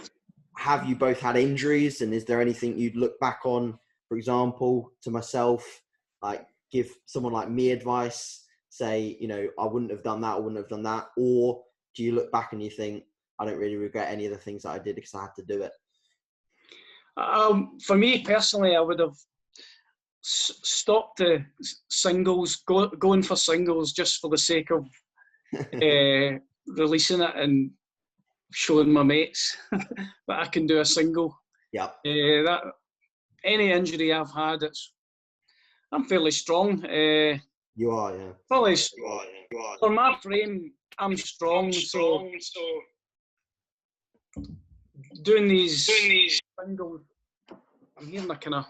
have you both had injuries, and is there anything you'd look back on, for example, to myself, like give someone like me advice, say, I wouldn't have done that, or do you look back and you think, I don't really regret any of the things that I did because I had to do it? For me personally, I would have stopped the singles, going for singles just for the sake of releasing it and showing my mates that I can do a single. Yeah. That any injury I've had, I'm fairly strong. You are, yeah. Probably for my frame, I'm strong. So doing these singles, I'm hearing a kind of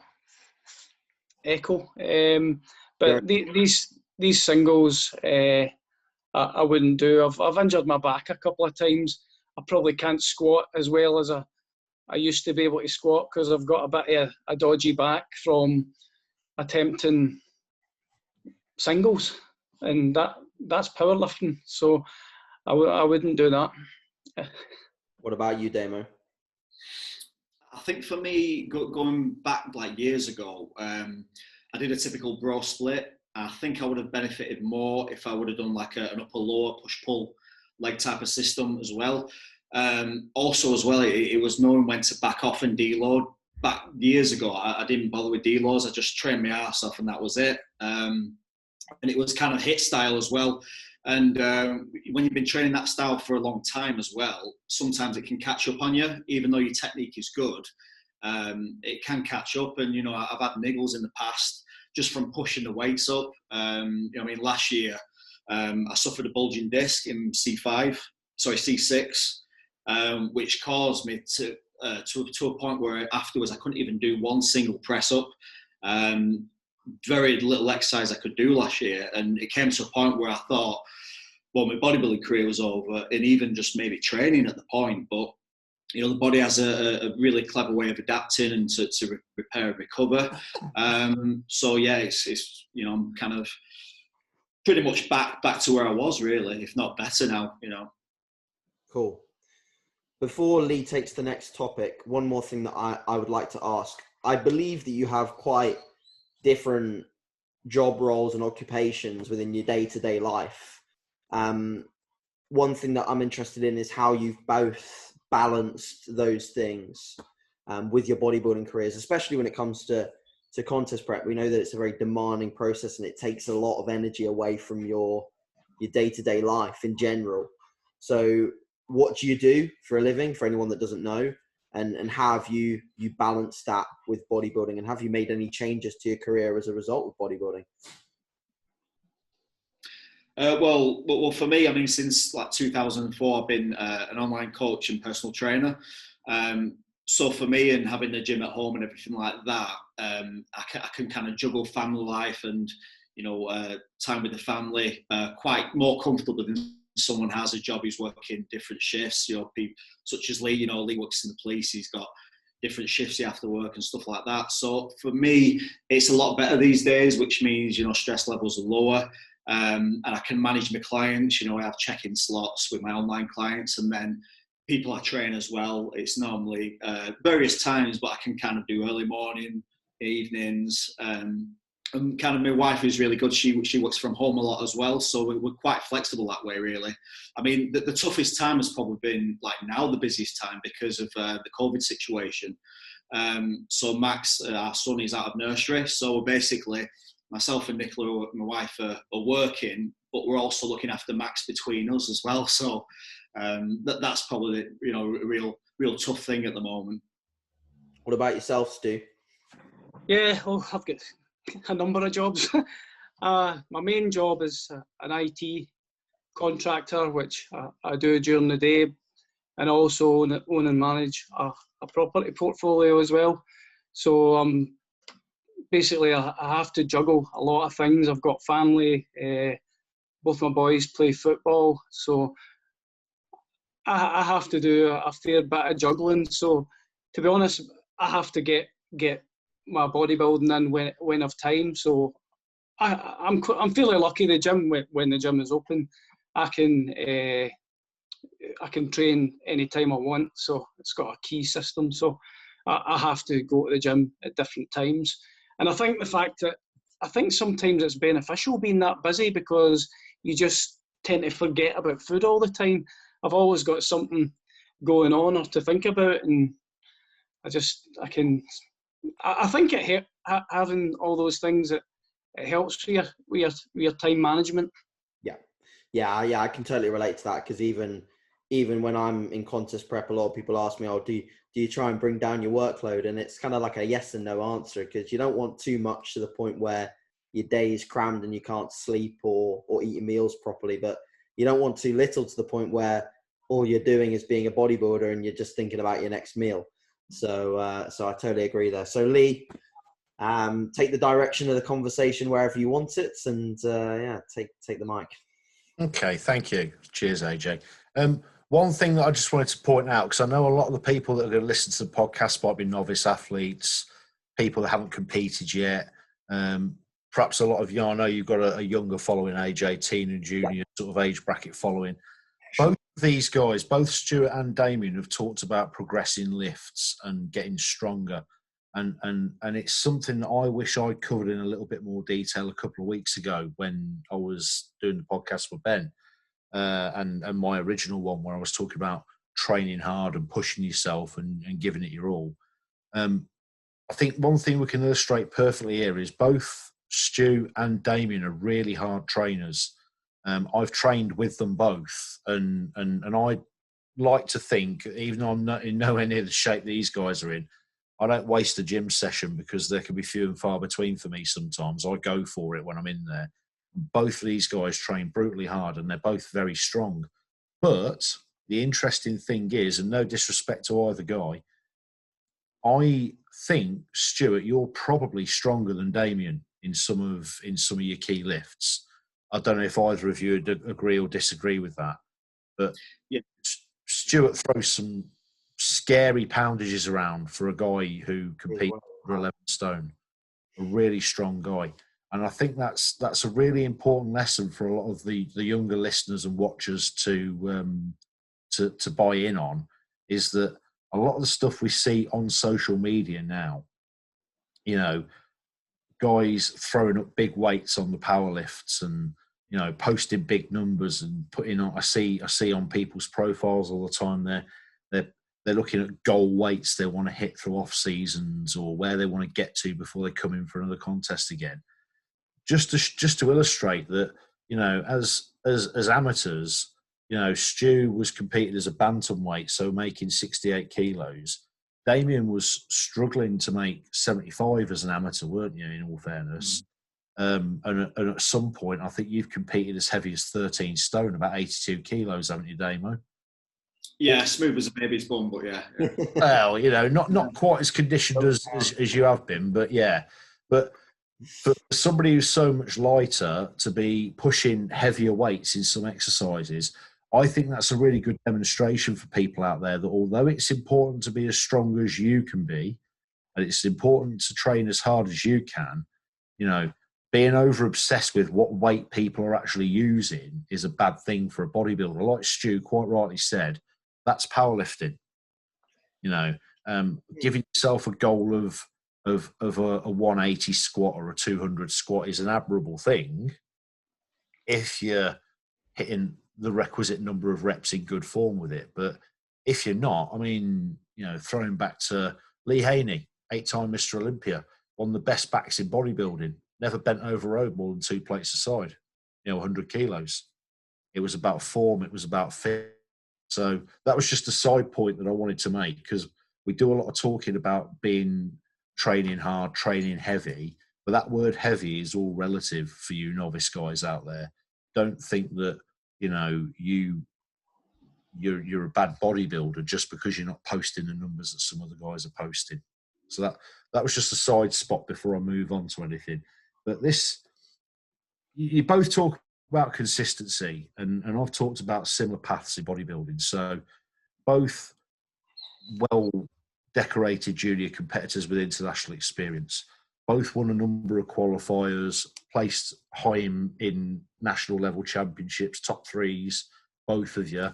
echo. But these singles, I wouldn't do. I've injured my back a couple of times. I probably can't squat as well as I used to be able to squat, because I've got a bit of a dodgy back from attempting singles, and that's powerlifting. So I wouldn't do that. What about you, Damo? I think for me, going back like years ago, I did a typical bro split. I think I would have benefited more if I would have done like an upper lower push pull leg type of system as well. Also as well, it was knowing when to back off and deload. Back years ago, I didn't bother with deloads. I just trained my ass off and that was it. And it was kind of hit style as well. And when you've been training that style for a long time as well, sometimes it can catch up on you, even though your technique is good. It can catch up. And, I've had niggles in the past just from pushing the weights up. Last year, I suffered a bulging disc in C6, which caused me to a point where afterwards I couldn't even do one single press up. very little exercise I could do last year. And it came to a point where I thought, well, my bodybuilding career was over, and even just maybe training at the point. But, you know, the body has a really clever way of adapting and to repair and recover. So, yeah, it's, you know, I'm kind of pretty much back to where I was, really, if not better now, you know. Cool. Before Lee takes the next topic, one more thing that I would like to ask. I believe that you have quite different job roles and occupations within your day-to-day life. One thing that I'm interested in is how you've both balanced those things with your bodybuilding careers, especially when it comes to contest prep. We know that it's a very demanding process and it takes a lot of energy away from your day-to-day life in general. So what do you do for a living, for anyone that doesn't know? And how have you balanced that with bodybuilding? And have you made any changes to your career as a result of bodybuilding? Well, for me, I mean, since like 2004, I've been an online coach and personal trainer. So for me, and having the gym at home and everything like that, I can kind of juggle family life and, you know, time with the family quite more comfortable than someone has a job who's working different shifts. You know, people such as Lee, you know, Lee works in the police. He's got different shifts he have to work and stuff like that. So for me, it's a lot better these days, which means, you know, stress levels are lower. And I can manage my clients. You know, I have check-in slots with my online clients, and then people I train as well. It's normally various times, but I can kind of do early morning, evenings. And kind of my wife is really good. She works from home a lot as well, so we're quite flexible that way, really. I mean, the toughest time has probably been like now the busiest time because of the COVID situation. So Max, our son, is out of nursery, so basically myself and Nicola, my wife, are working, but we're also looking after Max between us as well. So that's probably, you know, a real tough thing at the moment. What about yourself, Stu? Yeah, well, I've got a number of jobs. My main job is an IT contractor, which I do during the day, and also own and manage a property portfolio as well. So basically I have to juggle a lot of things. I've got family, both my boys play football, so I have to do a fair bit of juggling. So to be honest, I have to get my bodybuilding in when I've time. So I'm fairly lucky. The gym, when the gym is open, I can train anytime I want. So it's got a key system. So I have to go to the gym at different times. And I think the fact that I think sometimes it's beneficial being that busy, because you just tend to forget about food all the time. I've always got something going on or to think about, and I think having all those things, it helps with your time management. Yeah, I can totally relate to that, because even when I'm in contest prep, a lot of people ask me, "Oh, do you try and bring down your workload?" And it's kind of like a yes and no answer, because you don't want too much to the point where your day is crammed and you can't sleep or eat your meals properly, but you don't want too little to the point where all you're doing is being a bodybuilder and you're just thinking about your next meal. So I totally agree there. So Lee, take the direction of the conversation wherever you want it, and take the mic. Okay, thank you. Cheers, AJ. One thing that I just wanted to point out, because I know a lot of the people that are going to listen to the podcast might be novice athletes, people that haven't competed yet. Perhaps a lot of you, I know you've got a younger following, AJ, teen and junior sort of age bracket following. Both of these guys, both Stuart and Damian, have talked about progressing lifts and getting stronger. And it's something that I wish I'd covered in a little bit more detail a couple of weeks ago when I was doing the podcast with Ben. And my original one where I was talking about training hard and pushing yourself and giving it your all. I think one thing we can illustrate perfectly here is both Stu and Damian are really hard trainers. I've trained with them both, and I like to think, even though I'm not in nowhere near the shape these guys are in, I don't waste a gym session, because there can be few and far between for me sometimes. I go for it when I'm in there. Both of these guys train brutally hard, and they're both very strong. But the interesting thing is, and no disrespect to either guy, I think, Stuart, you're probably stronger than Damian in some of your key lifts. I don't know if either of you would agree or disagree with that, but yeah. Stuart throws some scary poundages around for a guy who competes for 11 stone, a really strong guy. And I think that's a really important lesson for a lot of the younger listeners and watchers to buy in on, is that a lot of the stuff we see on social media now, you know, guys throwing up big weights on the power lifts and, you know, posting big numbers and putting on, I see on people's profiles all the time, they're looking at goal weights they want to hit through off seasons or where they want to get to before they come in for another contest again. Just to illustrate that, you know, as amateurs, you know, Stu was competing as a bantamweight, so making 68 kilos. Damian was struggling to make 75 as an amateur, weren't you, in all fairness? And at some point, I think you've competed as heavy as 13 stone, about 82 kilos, haven't you, Damo? Yeah, smooth as a baby's bum, but yeah. Well, you know, not quite as conditioned as you have been, but yeah. But for somebody who's so much lighter to be pushing heavier weights in some exercises, I think that's a really good demonstration for people out there that although it's important to be as strong as you can be, and it's important to train as hard as you can, you know, being over obsessed with what weight people are actually using is a bad thing for a bodybuilder. Like Stu quite rightly said, that's powerlifting. You know, giving yourself a goal of a 180 squat or a 200 squat is an admirable thing if you're hitting the requisite number of reps in good form with it. But if you're not, I mean, you know, throwing back to Lee Haney, 8-time Mr. Olympia, one of the best backs in bodybuilding, never bent over road more than 2 plates aside, you know, 100 kilos. It was about form, it was about fit. So that was just a side point that I wanted to make, because we do a lot of talking about training hard, training heavy, but that word heavy is all relative for you novice guys out there. Don't think that, you know, you're a bad bodybuilder just because you're not posting the numbers that some other guys are posting. So that was just a side spot before I move on to anything. But this, you both talk about consistency, and I've talked about similar paths in bodybuilding. So both well-decorated junior competitors with international experience, both won a number of qualifiers, placed high in national level championships, top threes, both of you.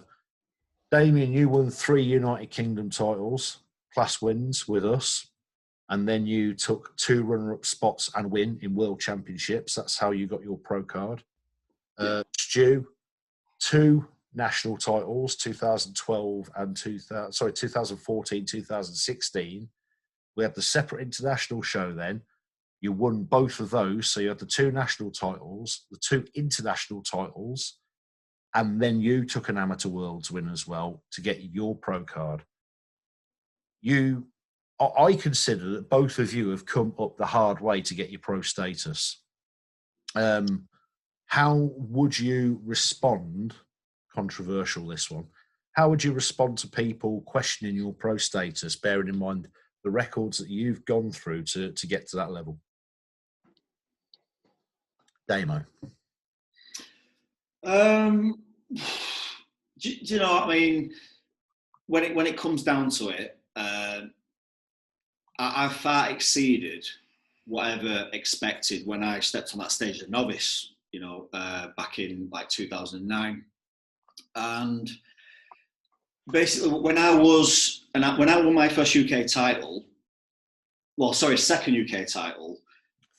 Damian, you won 3 United Kingdom titles, class wins with us, and then you took 2 runner-up spots and win in world championships. That's how you got your pro card. Stu, 2 national titles, 2012 and 2014, 2016. We had the separate international show then. You won both of those. So you had the 2 national titles, the 2 international titles, and then you took an amateur worlds win as well to get your pro card. I consider that both of you have come up the hard way to get your pro status. How would you respond? Controversial, this one. How would you respond to people questioning your pro status, bearing in mind the records that you've gone through to get to that level? Damo. Do you know what I mean? When it comes down to it, I far exceeded whatever expected when I stepped on that stage as a novice, you know, back in like 2009. And basically when I won my first UK title, second UK title,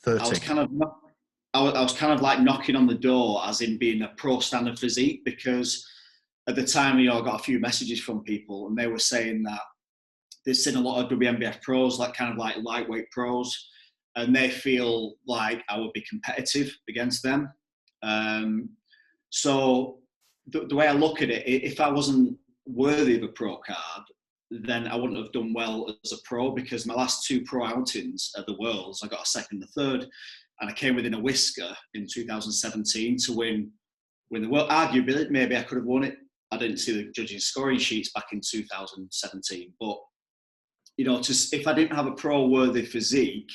13. I was kind of like knocking on the door, as in being a pro standard physique, because at the time, you know, I got a few messages from people and they were saying that they've seen a lot of WNBF pros, like kind of like lightweight pros, and they feel like I would be competitive against them. So the way I look at it, if I wasn't worthy of a pro card, then I wouldn't have done well as a pro, because my last 2 pro outings at the Worlds, I got a 2nd and a 3rd, and I came within a whisker in 2017 to win the World. Arguably, maybe I could have won it. I didn't see the judging scoring sheets back in 2017, but you know, if I didn't have a pro-worthy physique,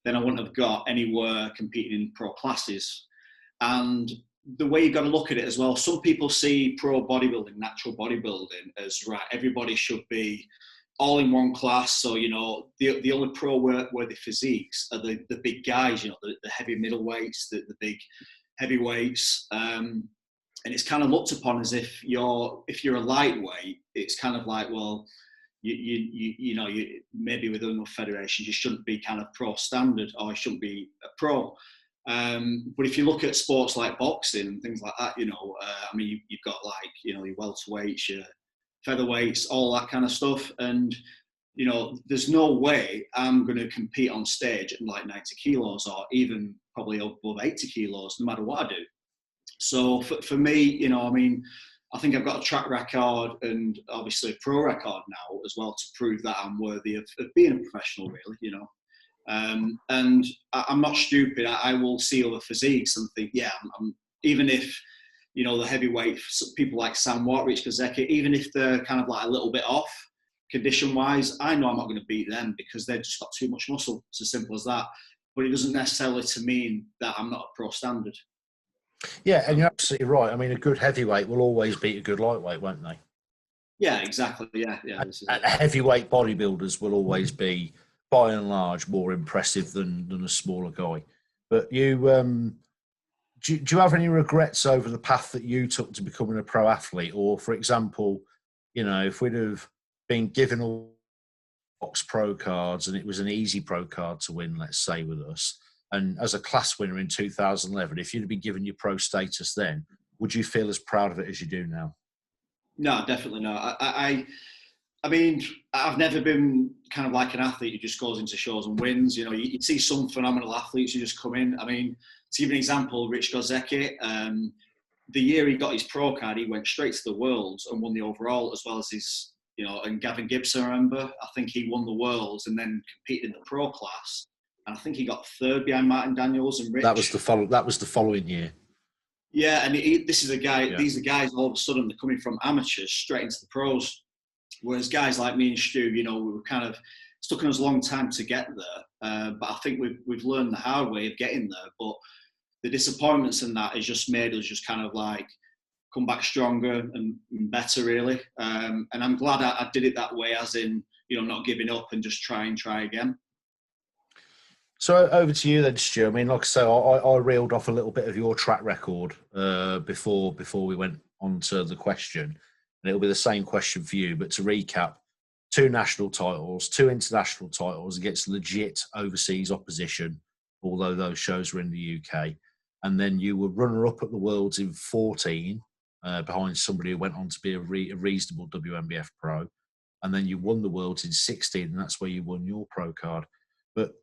then I wouldn't have got anywhere competing in pro classes. And the way you've got to look at it as well, some people see pro bodybuilding, natural bodybuilding, as right, everybody should be all in one class. So, you know, the only pro worthy physiques are the big guys, you know, the heavy middleweights, the big heavyweights. And it's kind of looked upon as if you're a lightweight, it's kind of like, well, you know, maybe within enough federations, you shouldn't be kind of pro standard, or you shouldn't be a pro. But if you look at sports like boxing and things like that, you know, I mean, you've got like, you know, your welterweights, your featherweights, all that kind of stuff. And, you know, there's no way I'm going to compete on stage at like 90 kilos or even probably above 80 kilos, no matter what I do. So for me, you know, I mean, I think I've got a track record and obviously a pro record now as well to prove that I'm worthy of being a professional, really, you know. And I'm not stupid. I will see other physiques and think, yeah, I'm even if, you know, the heavyweight people like Sam Watt, Rich Gozecki, even if they're kind of like a little bit off condition-wise, I know I'm not going to beat them because they've just got too much muscle. It's as simple as that. But it doesn't necessarily to mean that I'm not a pro standard. Yeah, and you're absolutely right. I mean, a good heavyweight will always beat a good lightweight, won't they? Yeah, exactly. Yeah. And heavyweight bodybuilders will always be, by and large, more impressive than a smaller guy. But you, do you have any regrets over the path that you took to becoming a pro athlete? Or, for example, you know, if we'd have been given all box pro cards and it was an easy pro card to win, let's say, with us, and as a class winner in 2011, if you'd have been given your pro status then, would you feel as proud of it as you do now? No, definitely not. I mean, I've never been kind of like an athlete who just goes into shows and wins. You know, you see some phenomenal athletes who just come in. I mean, to give an example, Rich Gozecki, the year he got his pro card, he went straight to the Worlds and won the overall, as well as his, you know, and Gavin Gibson, I remember, I think he won the Worlds and then competed in the pro class. And I think he got third behind Martin Daniels and Rich. That was the following year. Yeah, and this is a guy. Yeah. These are guys all of a sudden they're coming from amateurs straight into the pros. Whereas guys like me and Stu, you know, we were kind of, it's taken us a long time to get there. But I think we've learned the hard way of getting there. But the disappointments in that has just made us just kind of like come back stronger and better, really. And I'm glad I did it that way, as in, you know, not giving up and just try again. So over to you then, Stu. I mean, like I say, I reeled off a little bit of your track record before we went on to the question. And it'll be the same question for you. But to recap, 2 national titles, 2 international titles against legit overseas opposition, although those shows were in the UK. And then you were runner-up at the Worlds in 2014, behind somebody who went on to be a reasonable WNBF Pro. And then you won the Worlds in 2016, and that's where you won your pro card. But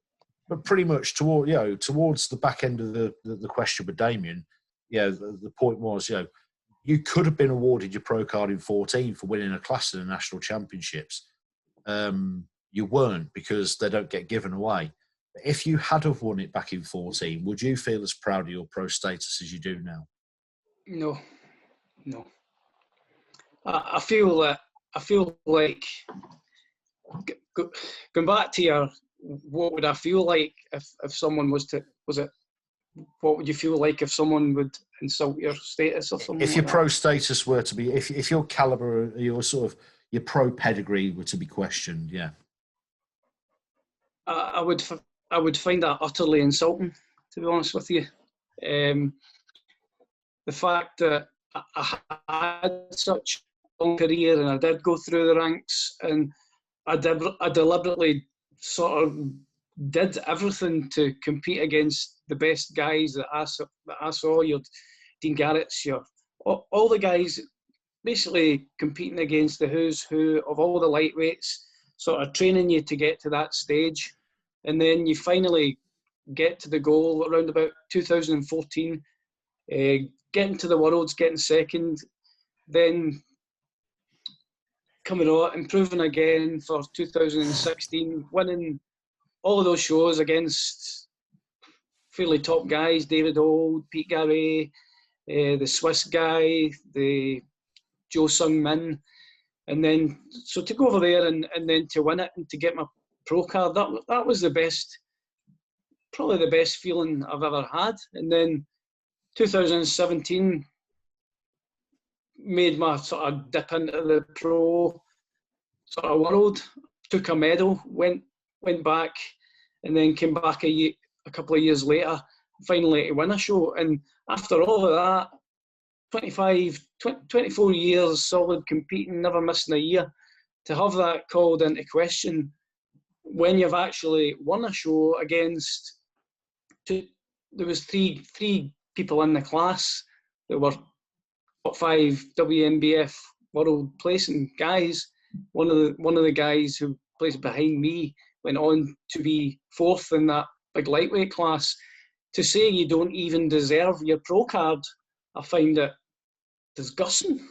pretty much towards the back end of the question with Damian, the point was, you could have been awarded your pro card in 2014 for winning a class in the national championships. You weren't, because they don't get given away. But if you had have won it back in 2014, would you feel as proud of your pro status as you do now? No. I feel like going back to your, what would I feel like if someone what would you feel like if someone would insult your status or something? If your pro status were to be, if your caliber, your pro pedigree were to be questioned, yeah. I would find that utterly insulting, to be honest with you. The fact that I had such a long career and I did go through the ranks, and I deliberately sort of did everything to compete against the best guys that I saw, your Dean Garrett's, all the guys basically competing against the who's who of all the lightweights, sort of training you to get to that stage. And then you finally get to the goal around about 2014, getting to the Worlds, getting second, then coming on, improving again for 2016, winning all of those shows against fairly top guys, David Old, Pete Garret, the Swiss guy, the Joe Sung Min. And then, so to go over there and then to win it and to get my pro card, that was the best probably the best feeling I've ever had. And then 2017 made my sort of dip into the pro sort of world, took a medal, went back, and then came back a couple of years later, finally to win a show. And after all of that, 24 years solid competing, never missing a year, to have that called into question when you've actually won a show against there was three people in the class that were top 5 WNBF world placing guys. One of the guys who plays behind me went on to be 4th in that big lightweight class. To say you don't even deserve your pro card, I find it disgusting.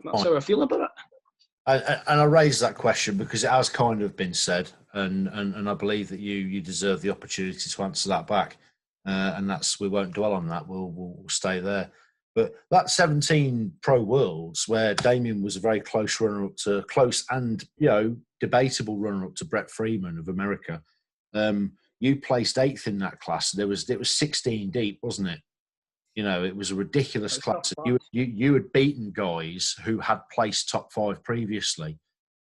That's how I feel about it. And I raise that question because it has kind of been said, and I believe that you deserve the opportunity to answer that back. And we won't dwell on that. We'll stay there. But that 17 Pro Worlds, where Damian was a very close runner-up to and debatable runner-up to Brett Freeman of America, you placed 8th in that class. It was 16 deep, wasn't it? It was a ridiculous class. You had beaten guys who had placed top 5 previously.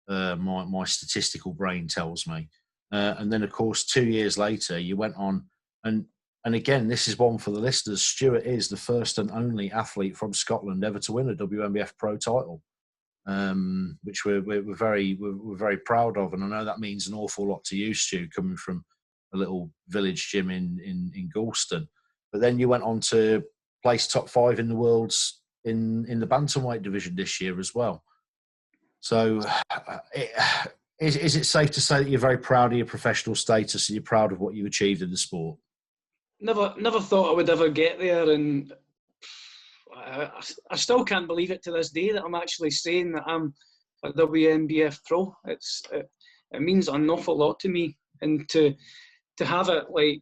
My statistical brain tells me. And then, of course, 2 years later, you went on and again, this is one for the listeners. Stuart is the first and only athlete from Scotland ever to win a WNBF Pro title, which we're very proud of. And I know that means an awful lot to you, Stu, coming from a little village gym in Galston. But then you went on to place top 5 in the worlds in the bantamweight division this year as well. So is it safe to say that you're very proud of your professional status and you're proud of what you've achieved in the sport? Never thought I would ever get there, and I still can't believe it to this day that I'm actually saying that I'm a WNBF Pro. It means an awful lot to me, and to have it like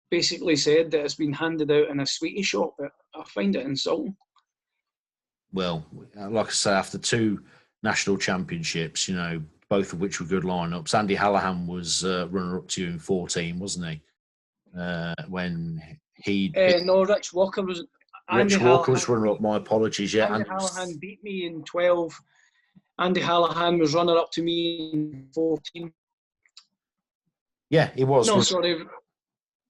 basically said that it's been handed out in a sweetie shop, I find it insulting. Well, like I say, after 2 national championships, both of which were good lineups. Andy Hallahan was runner-up to you in 14, wasn't he? When he no, Rich Walker was. Rich Walker was runner-up. My apologies. Yeah, Andy Hallahan beat me in 12. Andy Hallahan was runner-up to me in 14. Yeah, he was. No, sorry.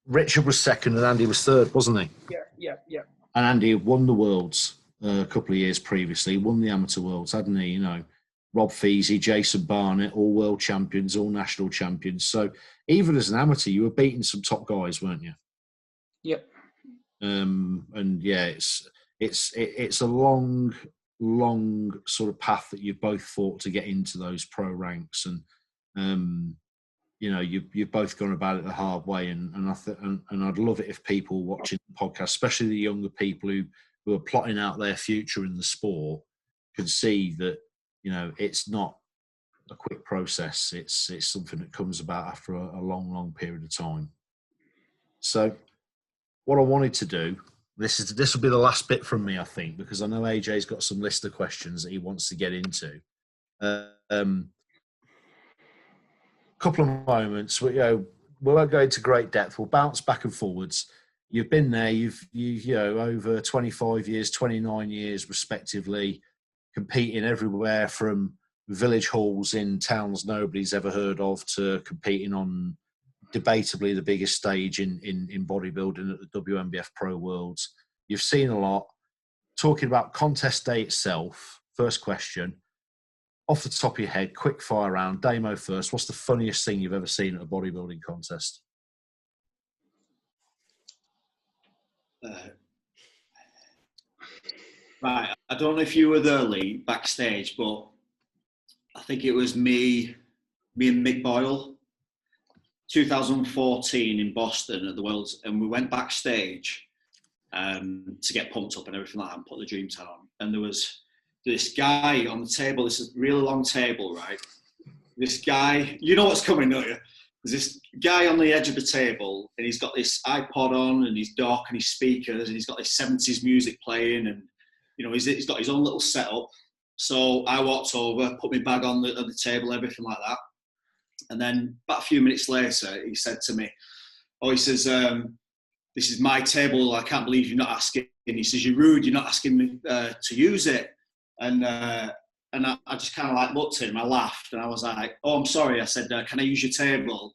Richard was 2nd and Andy was 3rd, wasn't he? Yeah. And Andy won the Worlds a couple of years previously. He won the Amateur Worlds, hadn't he? Rob Feasey, Jason Barnett, all world champions, all national champions. So even as an amateur, you were beating some top guys, weren't you? Yep. And yeah, it's a long sort of path that you've both fought to get into those pro ranks, and you've both gone about it the hard way. And I'd love it if people watching the podcast, especially the younger people who are plotting out their future in the sport, could see that. It's not a quick process. It's something that comes about after a long period of time. So what I wanted to do, this will be the last bit from me, I think, because I know AJ's got some list of questions that he wants to get into. Couple of moments, we won't go into great depth. We'll bounce back and forwards. You've been there. You've over 25 years, 29 years, respectively, competing everywhere from village halls in towns nobody's ever heard of to competing on debatably the biggest stage in bodybuilding at the WNBF Pro Worlds. You've seen a lot. Talking about contest day itself, first question, off the top of your head, quick fire round, Damo first. What's the funniest thing you've ever seen at a bodybuilding contest? Right, I don't know if you were there, Lee, backstage, but I think it was me and Mick Boyle, 2014 in Boston at the Worlds, and we went backstage to get pumped up and everything like that and put the dream tan on. And there was this guy on the table, this is a really long table, right? This guy, you know what's coming, don't you? There's this guy on the edge of the table and he's got this iPod on and he's dark and his speakers and he's got this 70s music playing and he's got his own little setup. So I walked over, put my bag on the table, everything like that. And then about a few minutes later, he said to me, oh, he says, this is my table. I can't believe you're not asking. And he says, you're rude. You're not asking me to use it. And I just kind of like looked at him. I laughed and I was like, oh, I'm sorry. I said, can I use your table?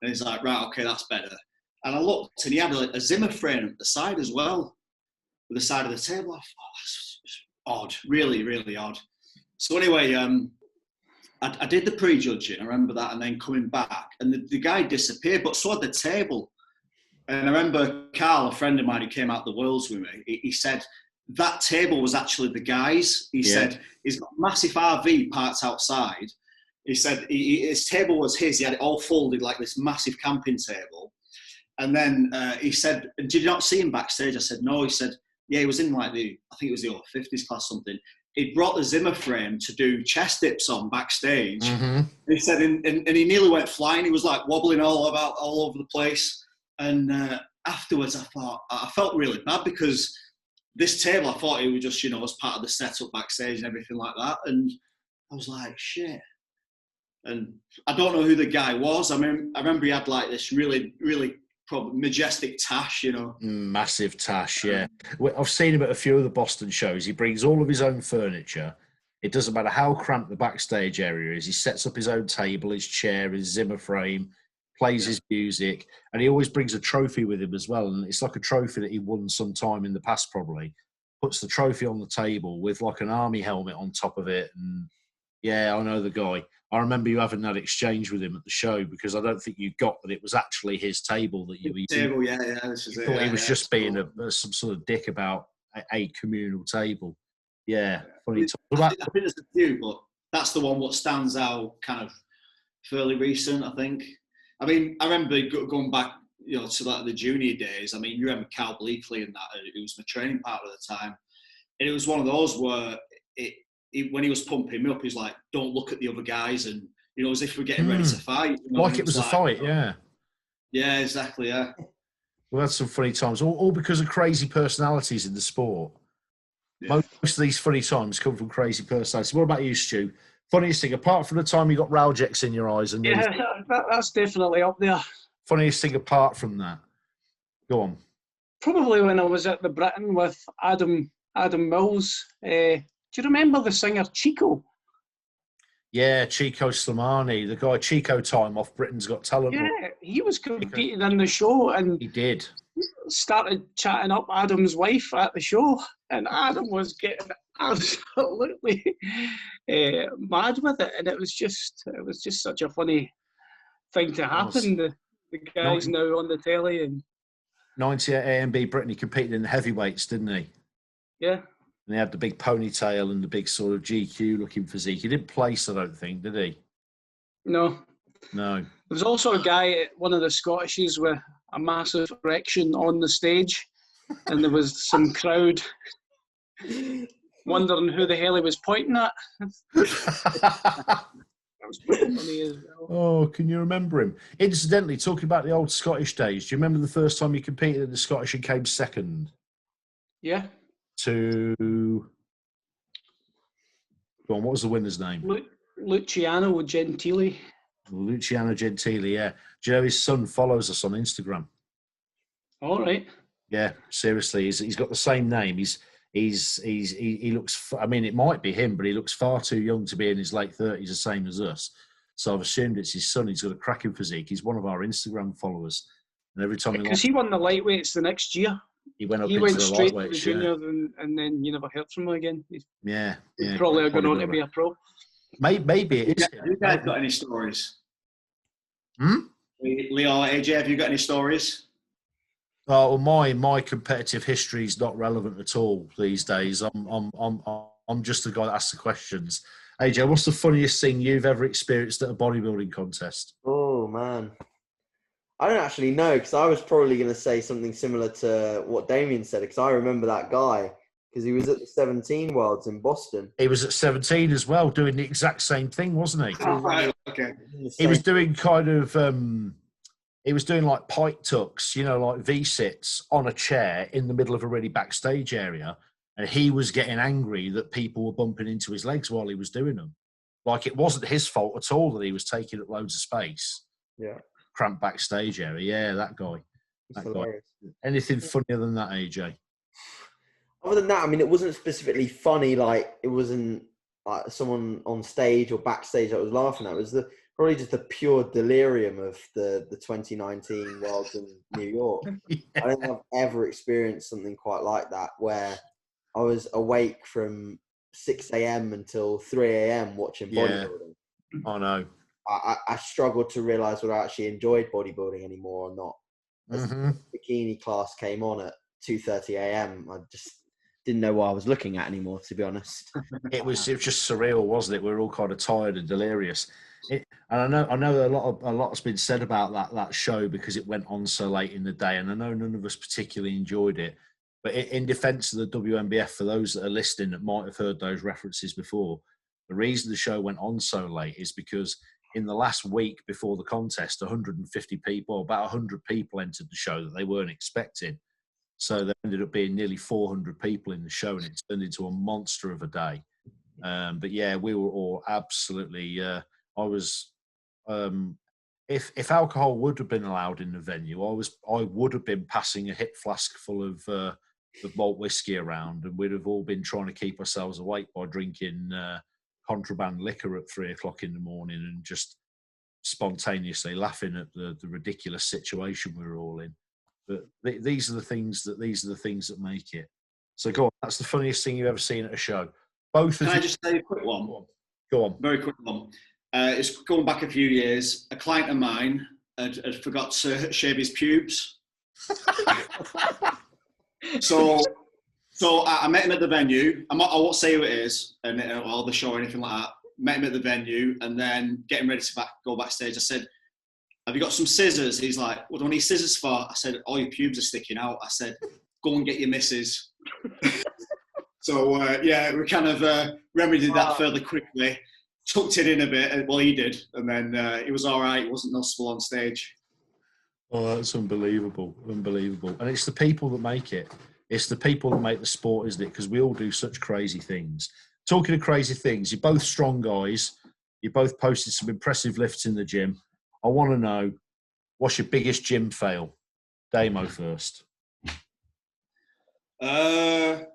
And he's like, right, okay, that's better. And I looked and he had a Zimmer frame at the side as well, at the side of the table. I thought, oh, that's odd, really, really odd. So anyway, I did the pre-judging, I remember that, and then coming back, and the guy disappeared, but so had the table. And I remember Carl, a friend of mine who came out the Worlds with me, he said that table was actually the guy's. He said he's got a massive RV parked outside. He said his table was his. He had it all folded like this massive camping table. And then he said, did you not see him backstage? I said, no. He said, yeah, he was in like I think it was the over 50s class something. He brought the Zimmer frame to do chest dips on backstage. Mm-hmm. He said, and he nearly went flying. He was like wobbling all over the place. And afterwards, I felt really bad because this table, I thought it was just, as part of the setup backstage and everything like that. And I was like, shit. And I don't know who the guy was. I remember he had like this really, really majestic tash, Massive tash, yeah. I've seen him at a few of the Boston shows. He brings all of his own furniture. It doesn't matter how cramped the backstage area is. He sets up his own table, his chair, his Zimmer frame, plays his music, and he always brings a trophy with him as well. And it's like a trophy that he won sometime in the past, probably. Puts the trophy on the table with like an army helmet on top of it. And yeah, I know the guy. I remember you having that exchange with him at the show because I don't think you got that it was actually his table that you were using. Table, yeah. This is thought he was just being some sort of dick about a communal table. Yeah, funny. I think there's a few, but that's the one what stands out kind of fairly recent, I think. I mean, I remember going back, to like the junior days. I mean, you remember Cal Bleakley and that, who was my training partner at the time. And it was one of those where when he was pumping me up, he's like, don't look at the other guys. And, as if we're getting ready to fight. Like it was a fight, yeah. Yeah, exactly, yeah. Well, that's some funny times, all because of crazy personalities in the sport. Yeah. Most of these funny times come from crazy personalities. What about you, Stu? Funniest thing, apart from the time you got Raljecks in your eyes, and that's definitely up there. Funniest thing apart from that, go on. Probably when I was at the Britain with Adam Mills. Do you remember the singer Chico? Yeah, Chico Slimani, the guy Chico Time off Britain's Got Talent. Yeah, he was competing in the show, and he did. Started chatting up Adam's wife at the show, and Adam was getting absolutely mad with it, and it was just such a funny thing to happen. The guy's now on the telly, and 90 at AMB Britain, he competed in the heavyweights, didn't he? Yeah. And he had the big ponytail and the big sort of GQ looking physique. He didn't place, I don't think, did he? No. There was also a guy at one of the Scottishes with a massive erection on the stage, and there was some crowd wondering who the hell he was pointing at. That was pretty funny as well. Oh, can you remember him? Incidentally, talking about the old Scottish days, do you remember the first time you competed in the Scottish and came second? Yeah. To... Go on, what was the winner's name? Luciano Gentili. Luciano Gentili, yeah. Do you know his son follows us on Instagram? All right. Yeah, seriously, he's got the same name. He looks. I mean, it might be him, but he looks far too young to be in his late 30s, the same as us. So I've assumed it's his son. He's got a cracking physique. He's one of our Instagram followers, and every time because he won the lightweights the next year. He went straight to the junior, and then you never heard from him again. He's probably going on to be a pro. Maybe it is. Have you guys got any stories? Leo, AJ, have you got any stories? Oh, well, my competitive history is not relevant at all these days. I'm just the guy that asks the questions. AJ, what's the funniest thing you've ever experienced at a bodybuilding contest? Oh man, I don't actually know, because I was probably going to say something similar to what Damian said, because I remember that guy because he was at the 17 Worlds in Boston. He was at 17 as well, doing the exact same thing, wasn't he? Oh, right, okay. He was doing kind of. He was doing like pike tucks, like V-sits on a chair in the middle of a really backstage area. And he was getting angry that people were bumping into his legs while he was doing them. Like it wasn't his fault at all that he was taking up loads of space. Yeah. cramped backstage area. Yeah, that guy. It's That guy. hilarious. Anything funnier than that, AJ? Other than that, I mean, it wasn't specifically funny. Like, it wasn't like someone on stage or backstage that was laughing at. It was probably just the pure delirium of the 2019 Worlds in New York. Yeah. I don't think I've ever experienced something quite like that, where I was awake from 6 a.m. until 3 a.m. watching bodybuilding. I know. I struggled to realize whether I actually enjoyed bodybuilding anymore or not. As the bikini class came on at 2:30 a.m., I just didn't know what I was looking at anymore, to be honest. It was just surreal, wasn't it? We were all kind of tired and delirious. And I know a lot's been said about that show because it went on so late in the day, and I know none of us particularly enjoyed it. But in defence of the WNBF, for those that are listening that might have heard those references before, the reason the show went on so late is because in the last week before the contest, 150 people, about 100 people entered the show that they weren't expecting. So there ended up being nearly 400 people in the show, and it turned into a monster of a day. But yeah, we were all absolutely. I was. If alcohol would have been allowed in the venue, I would have been passing a hip flask full of malt whiskey around, and we'd have all been trying to keep ourselves awake by drinking contraband liquor at 3 o'clock in the morning and just spontaneously laughing at the ridiculous situation we were all in. But these are the things that make it. So go on. That's the funniest thing you've ever seen at a show. Can I just say a quick one? Go on. Very quick one. It's going back a few years. A client of mine had forgot to shave his pubes. So I met him at the venue. I won't say who it is, or the show or anything like that. Met him at the venue, and then getting ready to go backstage. I said, "Have you got some scissors?" He's like, "What do I need scissors for?" I said, "All your pubes are sticking out." I said, "Go and get your missus." So yeah, we kind of remedied that fairly quickly. Tucked it in a bit. Well, he did, and then it was all right. It wasn't noticeable on stage. Oh, that's unbelievable. Unbelievable. And it's the people that make it. It's the people that make the sport, isn't it? Because we all do such crazy things. Talking of crazy things, you're both strong guys. You both posted some impressive lifts in the gym. I want to know, what's your biggest gym fail? Damo first. I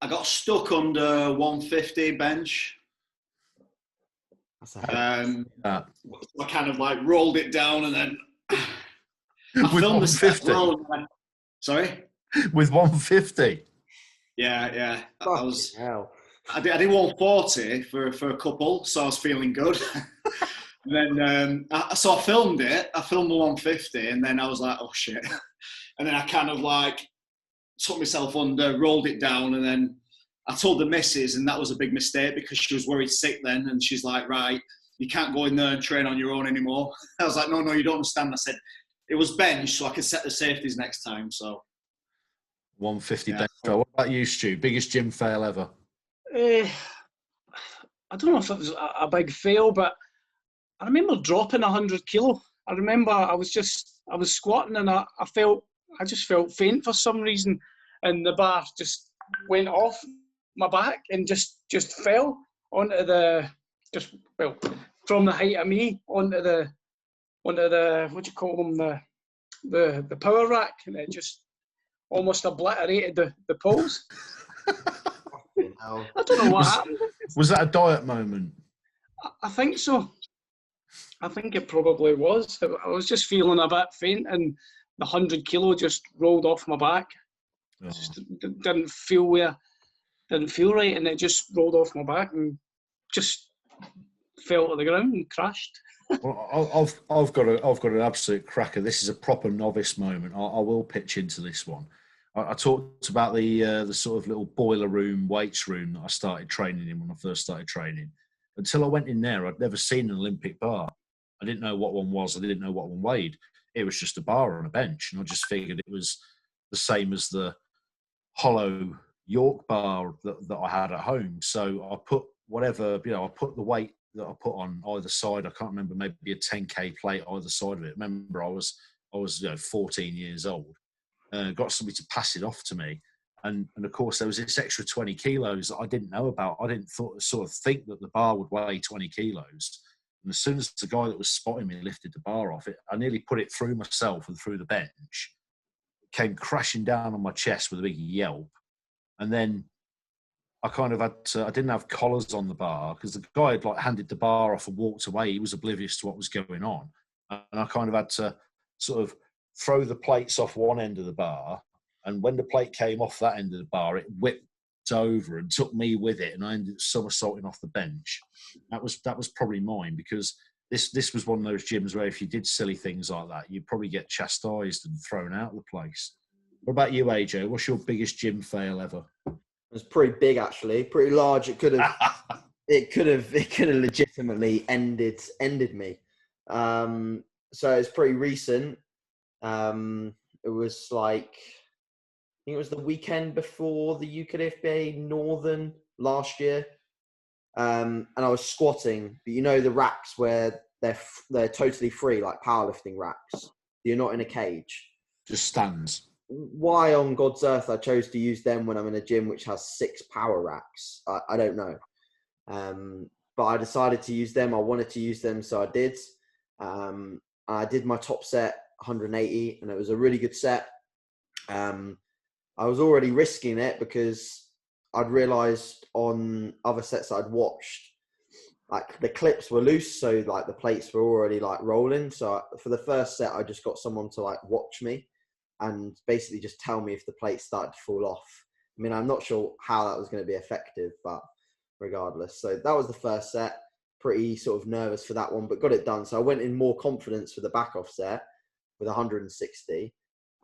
got stuck under 150 bench. I kind of like rolled it down and then I filmed the set well. Sorry? With 150? Yeah. I did 140 for a couple, so I was feeling good. And then so I filmed it. I filmed the 150, and then I was like, oh shit. And then I kind of like took myself under, rolled it down, and then I told the missus, and that was a big mistake because she was worried sick then, and she's like, right, you can't go in there and train on your own anymore. I was like, no, you don't understand. I said, it was bench, so I could set the safeties next time. So 150 bench. What about you, Stu? Biggest gym fail ever? I don't know if it was a big fail, but I remember dropping 100 kilo. I remember I was squatting and I just felt faint for some reason, and the bar just went off my back and just fell onto from the height of me onto the what do you call them, the power rack, and it just almost obliterated the poles. I don't know what happened. Was that a diet moment? I think so. I think it probably was. I was just feeling a bit faint, and the 100 kilo just rolled off my back. Oh. Just didn't feel right, and it just rolled off my back and just fell to the ground and crashed. Well, I've got an absolute cracker. This is a proper novice moment. I will pitch into this one. I talked about the sort of little boiler room, weights room that I started training in when I first started training. Until I went in there, I'd never seen an Olympic bar. I didn't know what one was. I didn't know what one weighed. It was just a bar on a bench, and I just figured it was the same as the hollow York bar that I had at home. So I put I put the weight that I put on either side. I can't remember, maybe a 10K plate either side of it. Remember, I was 14 years old. Got somebody to pass it off to me, and of course there was this extra 20 kilos that I didn't know about. I didn't think that the bar would weigh 20 kilos. And as soon as the guy that was spotting me lifted the bar off it, I nearly put it through myself and through the bench. It came crashing down on my chest with a big yelp. And then I kind of had to, I didn't have collars on the bar because the guy had like handed the bar off and walked away. He was oblivious to what was going on. And I kind of had to sort of throw the plates off one end of the bar. And when the plate came off that end of the bar, it whipped over and took me with it. And I ended up somersaulting off the bench. That was probably mine, because this was one of those gyms where if you did silly things like that, you'd probably get chastised and thrown out of the place. What about you, AJ? What's your biggest gym fail ever? It was pretty big, actually, pretty large. It could have legitimately ended me. So it's pretty recent. It was like, I think it was the weekend before the UKFBA Northern last year. And I was squatting, but you know the racks where they're totally free, like powerlifting racks. You're not in a cage. Just stands. Why on God's earth I chose to use them when I'm in a gym which has 6 power racks, I don't know. But I decided to use them. I wanted to use them, so I did. I did my top set, 180, and it was a really good set. I was already risking it because I'd realised on other sets that I'd watched, like the clips were loose, so like the plates were already like rolling. So for the first set, I just got someone to like watch me and basically just tell me if the plate started to fall off. I mean, I'm not sure how that was going to be effective, but regardless. So that was the first set. Pretty sort of nervous for that one, but got it done. So I went in more confidence for the back off set with 160.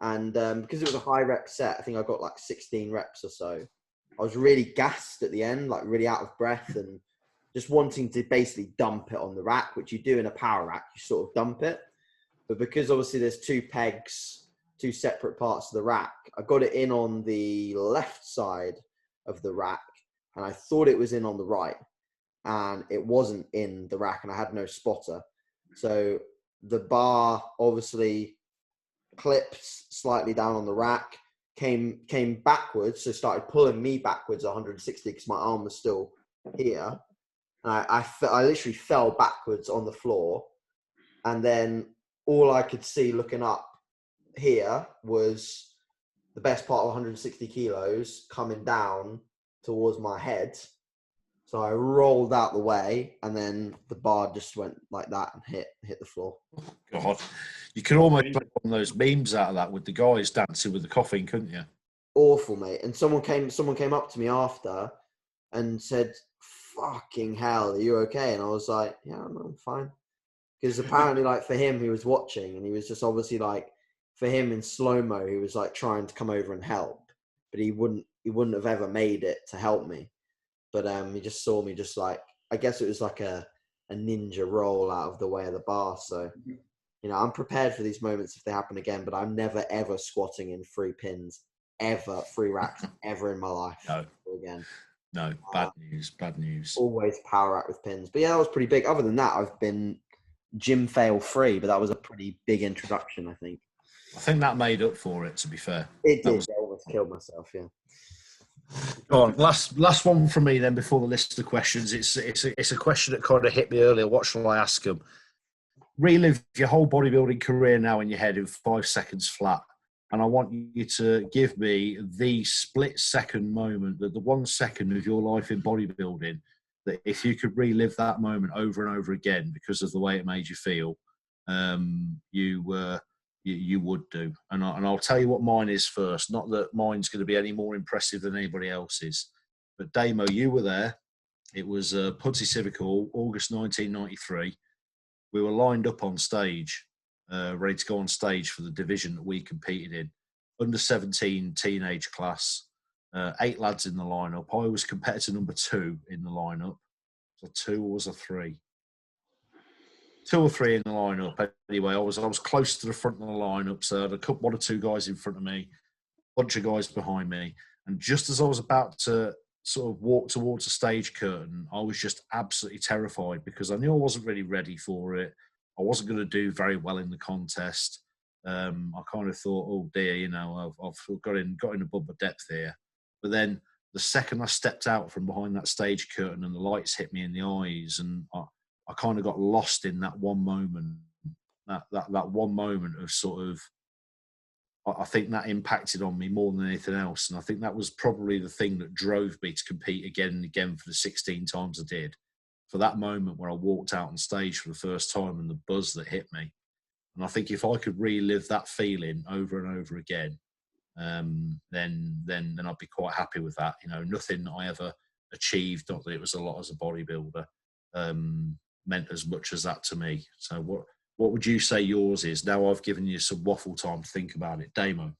And because it was a high rep set, I think I got like 16 reps or so. I was really gassed at the end, like really out of breath and just wanting to basically dump it on the rack, which you do in a power rack, you sort of dump it. But because obviously there's 2 pegs, 2 separate parts of the rack, I got it in on the left side of the rack and I thought it was in on the right, and it wasn't in the rack and I had no spotter. So the bar obviously clipped slightly down on the rack, came backwards, so started pulling me backwards 160 because my arm was still here. And I literally fell backwards on the floor, and then all I could see looking up here was the best part of 160 kilos coming down towards my head. So I rolled out the way, and then the bar just went like that and hit the floor. God, you could almost make one of those memes out of that with the guys dancing with the coffin, couldn't you? Awful, mate. And someone came up to me after and said, "Fucking hell, are you okay?" And I was like, "Yeah, I'm fine." Because apparently, like for him, he was watching, and he was just obviously like, for him in slow-mo, he was like trying to come over and help, but he wouldn't have ever made it to help me. But he just saw me just like, I guess it was like a ninja roll out of the way of the bar. So, you know, I'm prepared for these moments if they happen again, but I'm never, ever squatting in 3 pins, ever, 3 racks, ever in my life. No. Again. No, bad news. Always power rack with pins. But yeah, that was pretty big. Other than that, I've been gym fail free, but that was a pretty big introduction, I think. I think that made up for it, to be fair. It did. I almost killed myself, yeah. Go on, last one from me then before the list of questions. It's a question that kind of hit me earlier. What shall I ask them? Relive your whole bodybuilding career now in your head in 5 seconds flat. And I want you to give me the split-second moment, the 1 second of your life in bodybuilding, that if you could relive that moment over and over again because of the way it made you feel, you would do. And I'll tell you what mine is first. Not that mine's going to be any more impressive than anybody else's. But Damo, you were there. It was Pudsey Civic Hall, August 1993. We were lined up on stage, ready to go on stage for the division that we competed in. Under 17 teenage class, 8 lads in the lineup. I was competitor number 2 in the lineup. So 2 or was a 3? 2 or 3 in the lineup. Anyway, I was close to the front of the lineup, so I had a 1 or 2 guys in front of me, a bunch of guys behind me, and just as I was about to sort of walk towards the stage curtain, I was just absolutely terrified because I knew I wasn't really ready for it. I wasn't going to do very well in the contest. I kind of thought, oh dear, you know, I've got in above my depth here. But then the second I stepped out from behind that stage curtain and the lights hit me in the eyes, and I kind of got lost in that one moment, that one moment of sort of, I think that impacted on me more than anything else. And I think that was probably the thing that drove me to compete again and again for the 16 times I did. For that moment where I walked out on stage for the first time and the buzz that hit me. And I think if I could relive that feeling over and over again, then I'd be quite happy with that. You know, nothing that I ever achieved, not that it was a lot as a bodybuilder, meant as much as that to me. So what would you say yours is? Now I've given you some waffle time to think about it. Damo.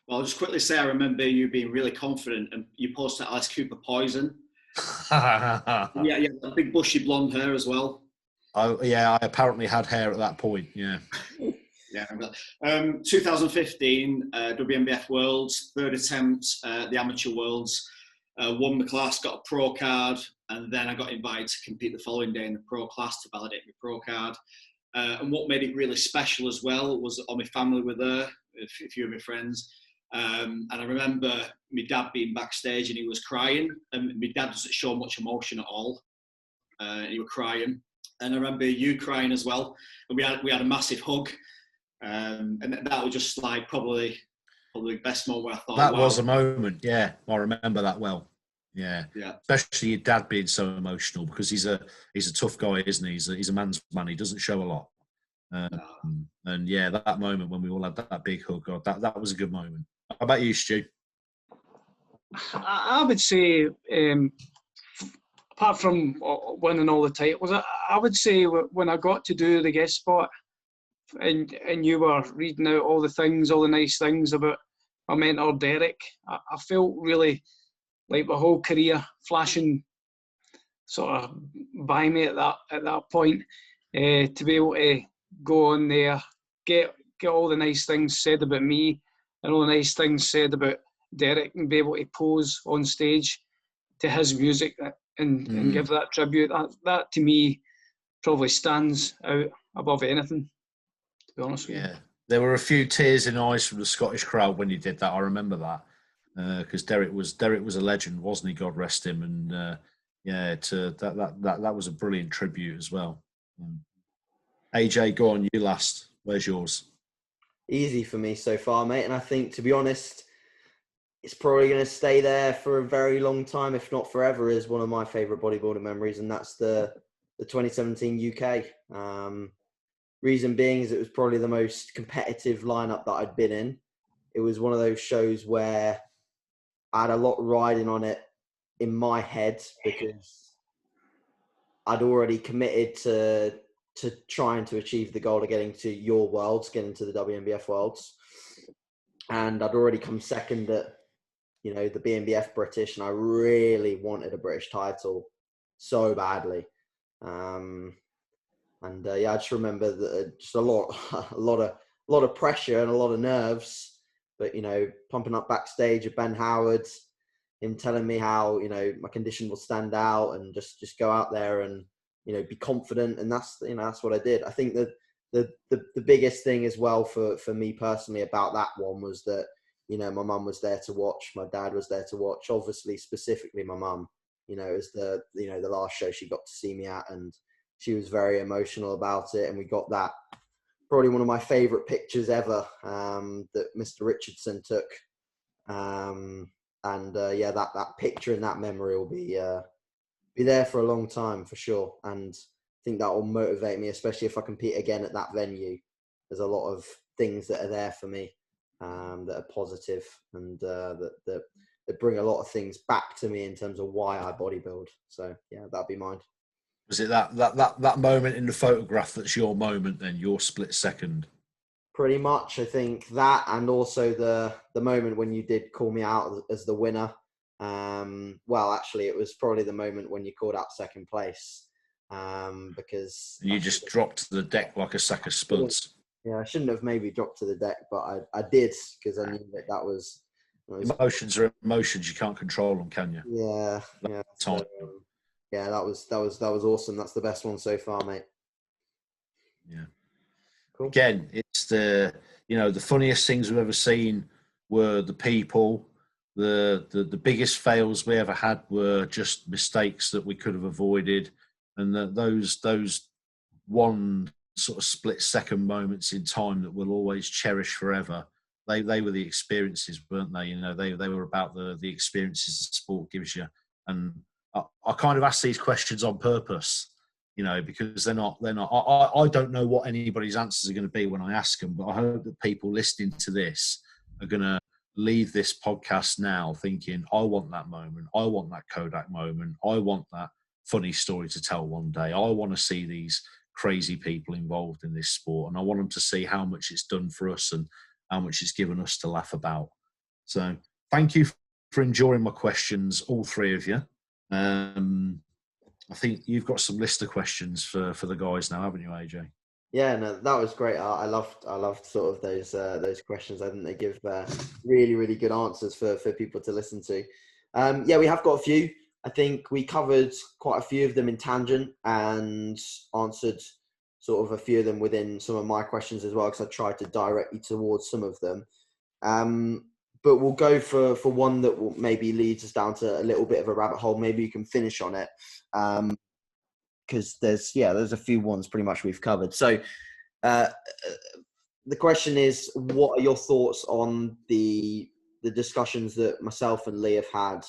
Well, I'll just quickly say I remember you being really confident and you posted Alice Cooper Poison. Yeah, a big bushy blonde hair as well. Oh, yeah, I apparently had hair at that point, yeah. Yeah, I remember that. 2015, WNBF Worlds, third attempt, the Amateur Worlds. Won the class, got a pro card, and then I got invited to compete the following day in the pro class to validate my pro card. And what made it really special as well was all my family were there, a few of my friends. And I remember my dad being backstage and he was crying. And my dad doesn't show much emotion at all. He was crying. And I remember you crying as well. And we had a massive hug. And that was just like probably the best moment where I thought, that wow. was a moment, yeah. I remember that well. Yeah. Especially your dad being so emotional because he's a tough guy, isn't he? He's a man's man. He doesn't show a lot. And yeah, that moment when we all had that big hug, God, that was a good moment. How about you, Stu? I would say, apart from winning all the titles, I would say when I got to do the guest spot and you were reading out all the nice things about my mentor, Derek, I felt really like my whole career flashing sort of by me at that point. To be able to go on there, get all the nice things said about me and all the nice things said about Derek and be able to pose on stage to his music and give that tribute, that to me probably stands out above anything, to be honest with you. Yeah, there were a few tears in eyes from the Scottish crowd when you did that. I remember that because Derek was a legend, wasn't he? God rest him. And that was a brilliant tribute as well. AJ, go on, you last. Where's yours? Easy for me so far, mate. And I think, to be honest, it's probably going to stay there for a very long time, if not forever, is one of my favourite bodybuilding memories, and that's the 2017 UK. Reason being is it was probably the most competitive lineup that I'd been in. It was one of those shows where I had a lot riding on it in my head because I'd already committed to trying to achieve the goal of getting to your worlds, getting to the WNBF Worlds. And I'd already come second at, the BNBF British, and I really wanted a British title so badly. I just remember that just a lot of pressure and a lot of nerves, but, pumping up backstage with Ben Howard, him telling me how, my condition will stand out and just go out there and, be confident. And that's what I did. I think that the biggest thing as well for me personally about that one was that, my mum was there to watch, my dad was there to watch, obviously specifically my mum, it was the last show she got to see me at, and she was very emotional about it. And we got that, probably one of my favorite pictures ever, that Mr. Richardson took. That picture and that memory will be there for a long time for sure. And I think that will motivate me, especially if I compete again at that venue. There's a lot of things that are there for me that are positive and that bring a lot of things back to me in terms of why I bodybuild. So yeah, that'd be mine. Was it that moment in the photograph that's your moment then, your split second? Pretty much, I think that, and also the moment when you did call me out as the winner. Well, actually, it was probably the moment when you called out second place, because you just dropped to the deck like a sack of spuds. Yeah, I shouldn't have maybe dropped to the deck, but I did, because I knew that was emotions are emotions. You can't control them, can you? Yeah. So, that was awesome. That's the best one so far, mate. Yeah. Cool. Again, it's the funniest things we've ever seen were the people. The biggest fails we ever had were just mistakes that we could have avoided. and those one sort of split second moments in time that we'll always cherish forever. They were the experiences, weren't they? You know, they were about the experiences the sport gives you. And I kind of ask these questions on purpose, you know, because they're not. I don't know what anybody's answers are going to be when I ask them, but I hope that people listening to this are going to leave this podcast now thinking, I want that moment. I want that Kodak moment. I want that funny story to tell one day. I want to see these crazy people involved in this sport, and I want them to see how much it's done for us and how much it's given us to laugh about. So thank you for enjoying my questions, all three of you. I think you've got some list of questions for the guys now, haven't you, AJ? Yeah, no, that was great. I loved sort of those questions. I think they give really, really good answers for people to listen to. Yeah, we have got a few. I think we covered quite a few of them in tangent and answered sort of a few of them within some of my questions as well, because I tried to direct you towards some of them. But we'll go for one that will maybe leads us down to a little bit of a rabbit hole. Maybe you can finish on it. Because there's a few ones pretty much we've covered. So the question is, what are your thoughts on the discussions that myself and Lee have had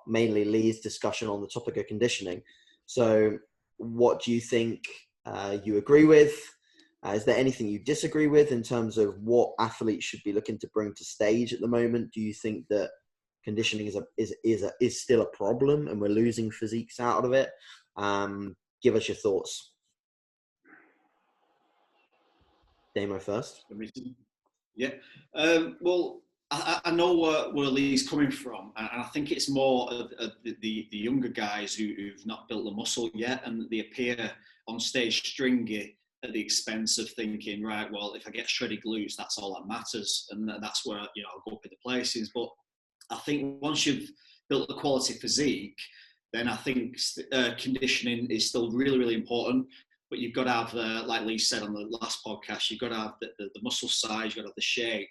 mainly Lee's discussion on the topic of conditioning. So what do you think you agree with? Is there anything you disagree with in terms of what athletes should be looking to bring to stage at the moment? Do you think that conditioning is still a problem and we're losing physiques out of it? Give us your thoughts. Damo first. Yeah. Well, I know where Lee's coming from, and I think it's more the younger guys who've not built the muscle yet, and they appear on stage stringy at the expense of thinking, right, well, if I get shredded glutes, that's all that matters, and that's where I'll go up in the places. But I think once you've built a quality physique, then I think conditioning is still really, really important. But you've got to have, like Lee said on the last podcast, you've got to have the muscle size, you've got to have the shape,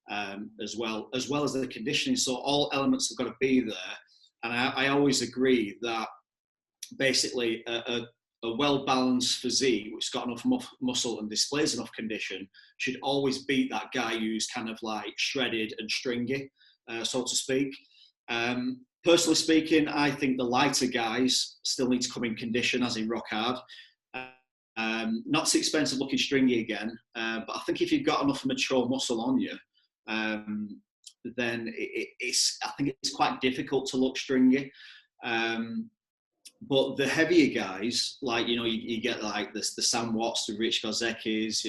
as well as the conditioning. So all elements have got to be there. And I always agree that basically a well-balanced physique, which has got enough muscle and displays enough condition, should always beat that guy who's kind of like shredded and stringy, so to speak. Personally speaking, I think the lighter guys still need to come in condition, as in rock hard. Not so expensive looking stringy again, but I think if you've got enough mature muscle on you, then I think it's quite difficult to look stringy. But the heavier guys, like, you get like the Sam Watts, the Rich Gozekis,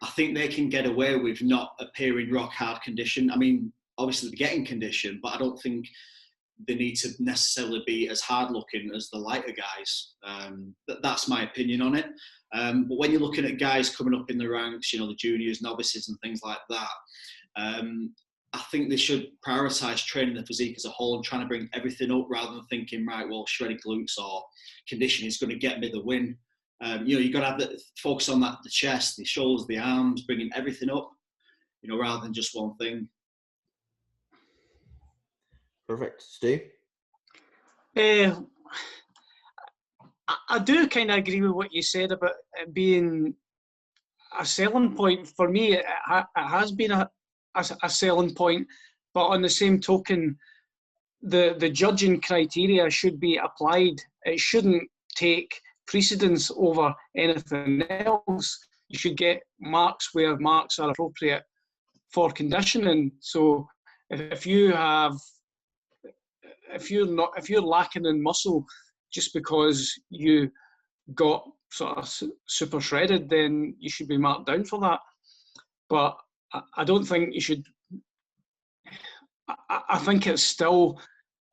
I think they can get away with not appearing rock hard condition. I mean, obviously they're getting condition, but I don't think they need to necessarily be as hard looking as the lighter guys. That's my opinion on it. But when you're looking at guys coming up in the ranks, the juniors, novices and things like that, I think they should prioritise training the physique as a whole and trying to bring everything up rather than thinking, right, well, shredded glutes or conditioning is going to get me the win. You've got to have focus on the chest, the shoulders, the arms, bringing everything up, rather than just one thing. Perfect. Stu? I do kind of agree with what you said about it being a selling point. For me, it has been a selling point, but on the same token, the judging criteria should be applied. It shouldn't take precedence over anything else. You should get marks where marks are appropriate for conditioning. So if you're lacking in muscle just because you got sort of super shredded, then you should be marked down for that. But I don't think you should. I think it's still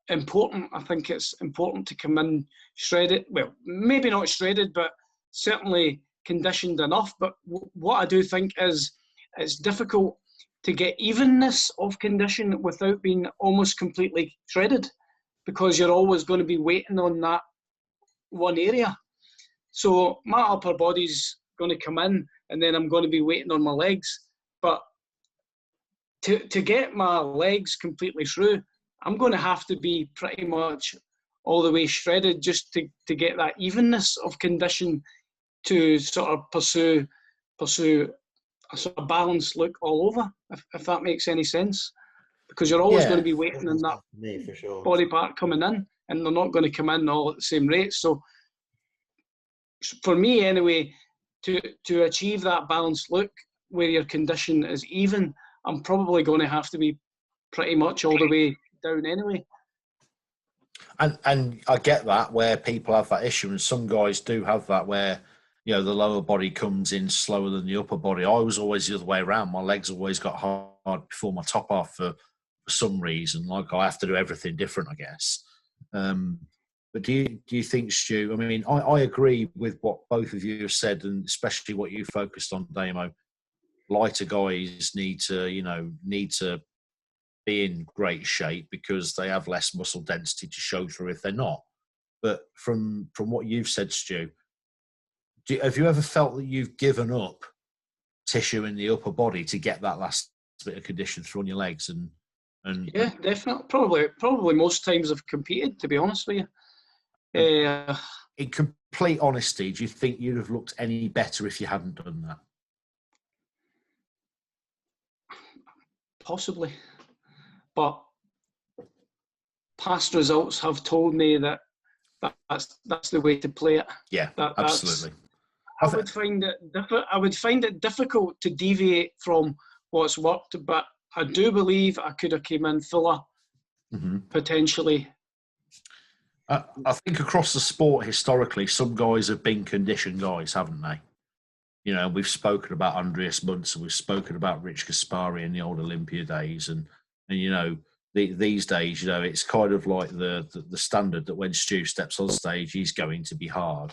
important. I think it's important to come in shredded. Well, maybe not shredded, but certainly conditioned enough. But what I do think is it's difficult to get evenness of condition without being almost completely shredded, because you're always going to be waiting on that one area. So my upper body's going to come in, and then I'm going to be waiting on my legs. But to get my legs completely through, I'm going to have to be pretty much all the way shredded just to get that evenness of condition to sort of pursue a sort of balanced look all over, if that makes any sense. Because you're always going to be waiting on that for sure. body part coming in, and they're not going to come in all at the same rate. So for me anyway, to achieve that balanced look where your condition is even, I'm probably going to have to be pretty much all the way down anyway. And I get that, where people have that issue, and some guys do have that, where the lower body comes in slower than the upper body. I was always the other way around. My legs always got hard before my top half for some reason. Like, I have to do everything different, I guess. But do you think, Stu? I mean, I agree with what both of you have said, and especially what you focused on, Damo. Lighter guys need to be in great shape because they have less muscle density to show through if they're not. But from what you've said, Stu, have you ever felt that you've given up tissue in the upper body to get that last bit of condition through on your legs? And yeah, definitely. Probably most times I've competed, to be honest with you. In complete honesty, do you think you'd have looked any better if you hadn't done that? Possibly. But past results have told me that's the way to play it. Yeah, absolutely. I would find it difficult to deviate from what's worked, but I do believe I could have came in fuller, potentially. I think across the sport, historically, some guys have been conditioned guys, haven't they? We've spoken about Andreas Munzer, we've spoken about Rich Gaspari in the old Olympia days, and these days, it's kind of like the standard that when Stu steps on stage, he's going to be hard.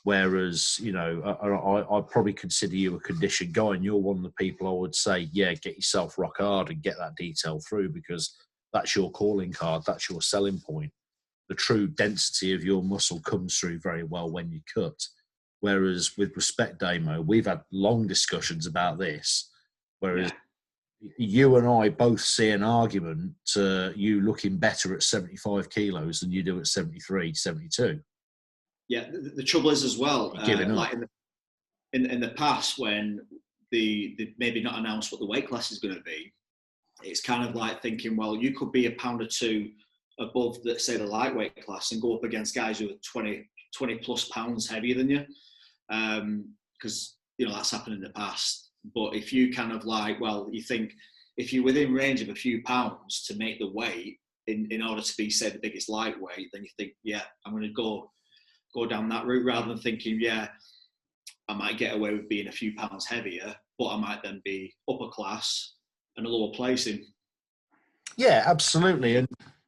Whereas, I'd probably consider you a conditioned guy, and you're one of the people I would say, yeah, get yourself rock hard and get that detail through, because that's your calling card, that's your selling point. The true density of your muscle comes through very well when you cut. Whereas with respect, Damo, we've had long discussions about this, whereas you and I both see an argument to you looking better at 75 kilos than you do at 73, 72. Yeah, the trouble is as well, like in the past when they maybe not announced what the weight class is going to be, it's kind of like thinking, well, you could be a pound or two above, say, the lightweight class and go up against guys who are 20 plus pounds heavier than you, because that's happened in the past. But if you kind of like, well, you think if you're within range of a few pounds to make the weight in order to be, say, the biggest lightweight, then you think, yeah, I'm going to go down that route, rather than thinking, yeah, I might get away with being a few pounds heavier, but I might then be upper class and a lower placing. Yeah, absolutely. And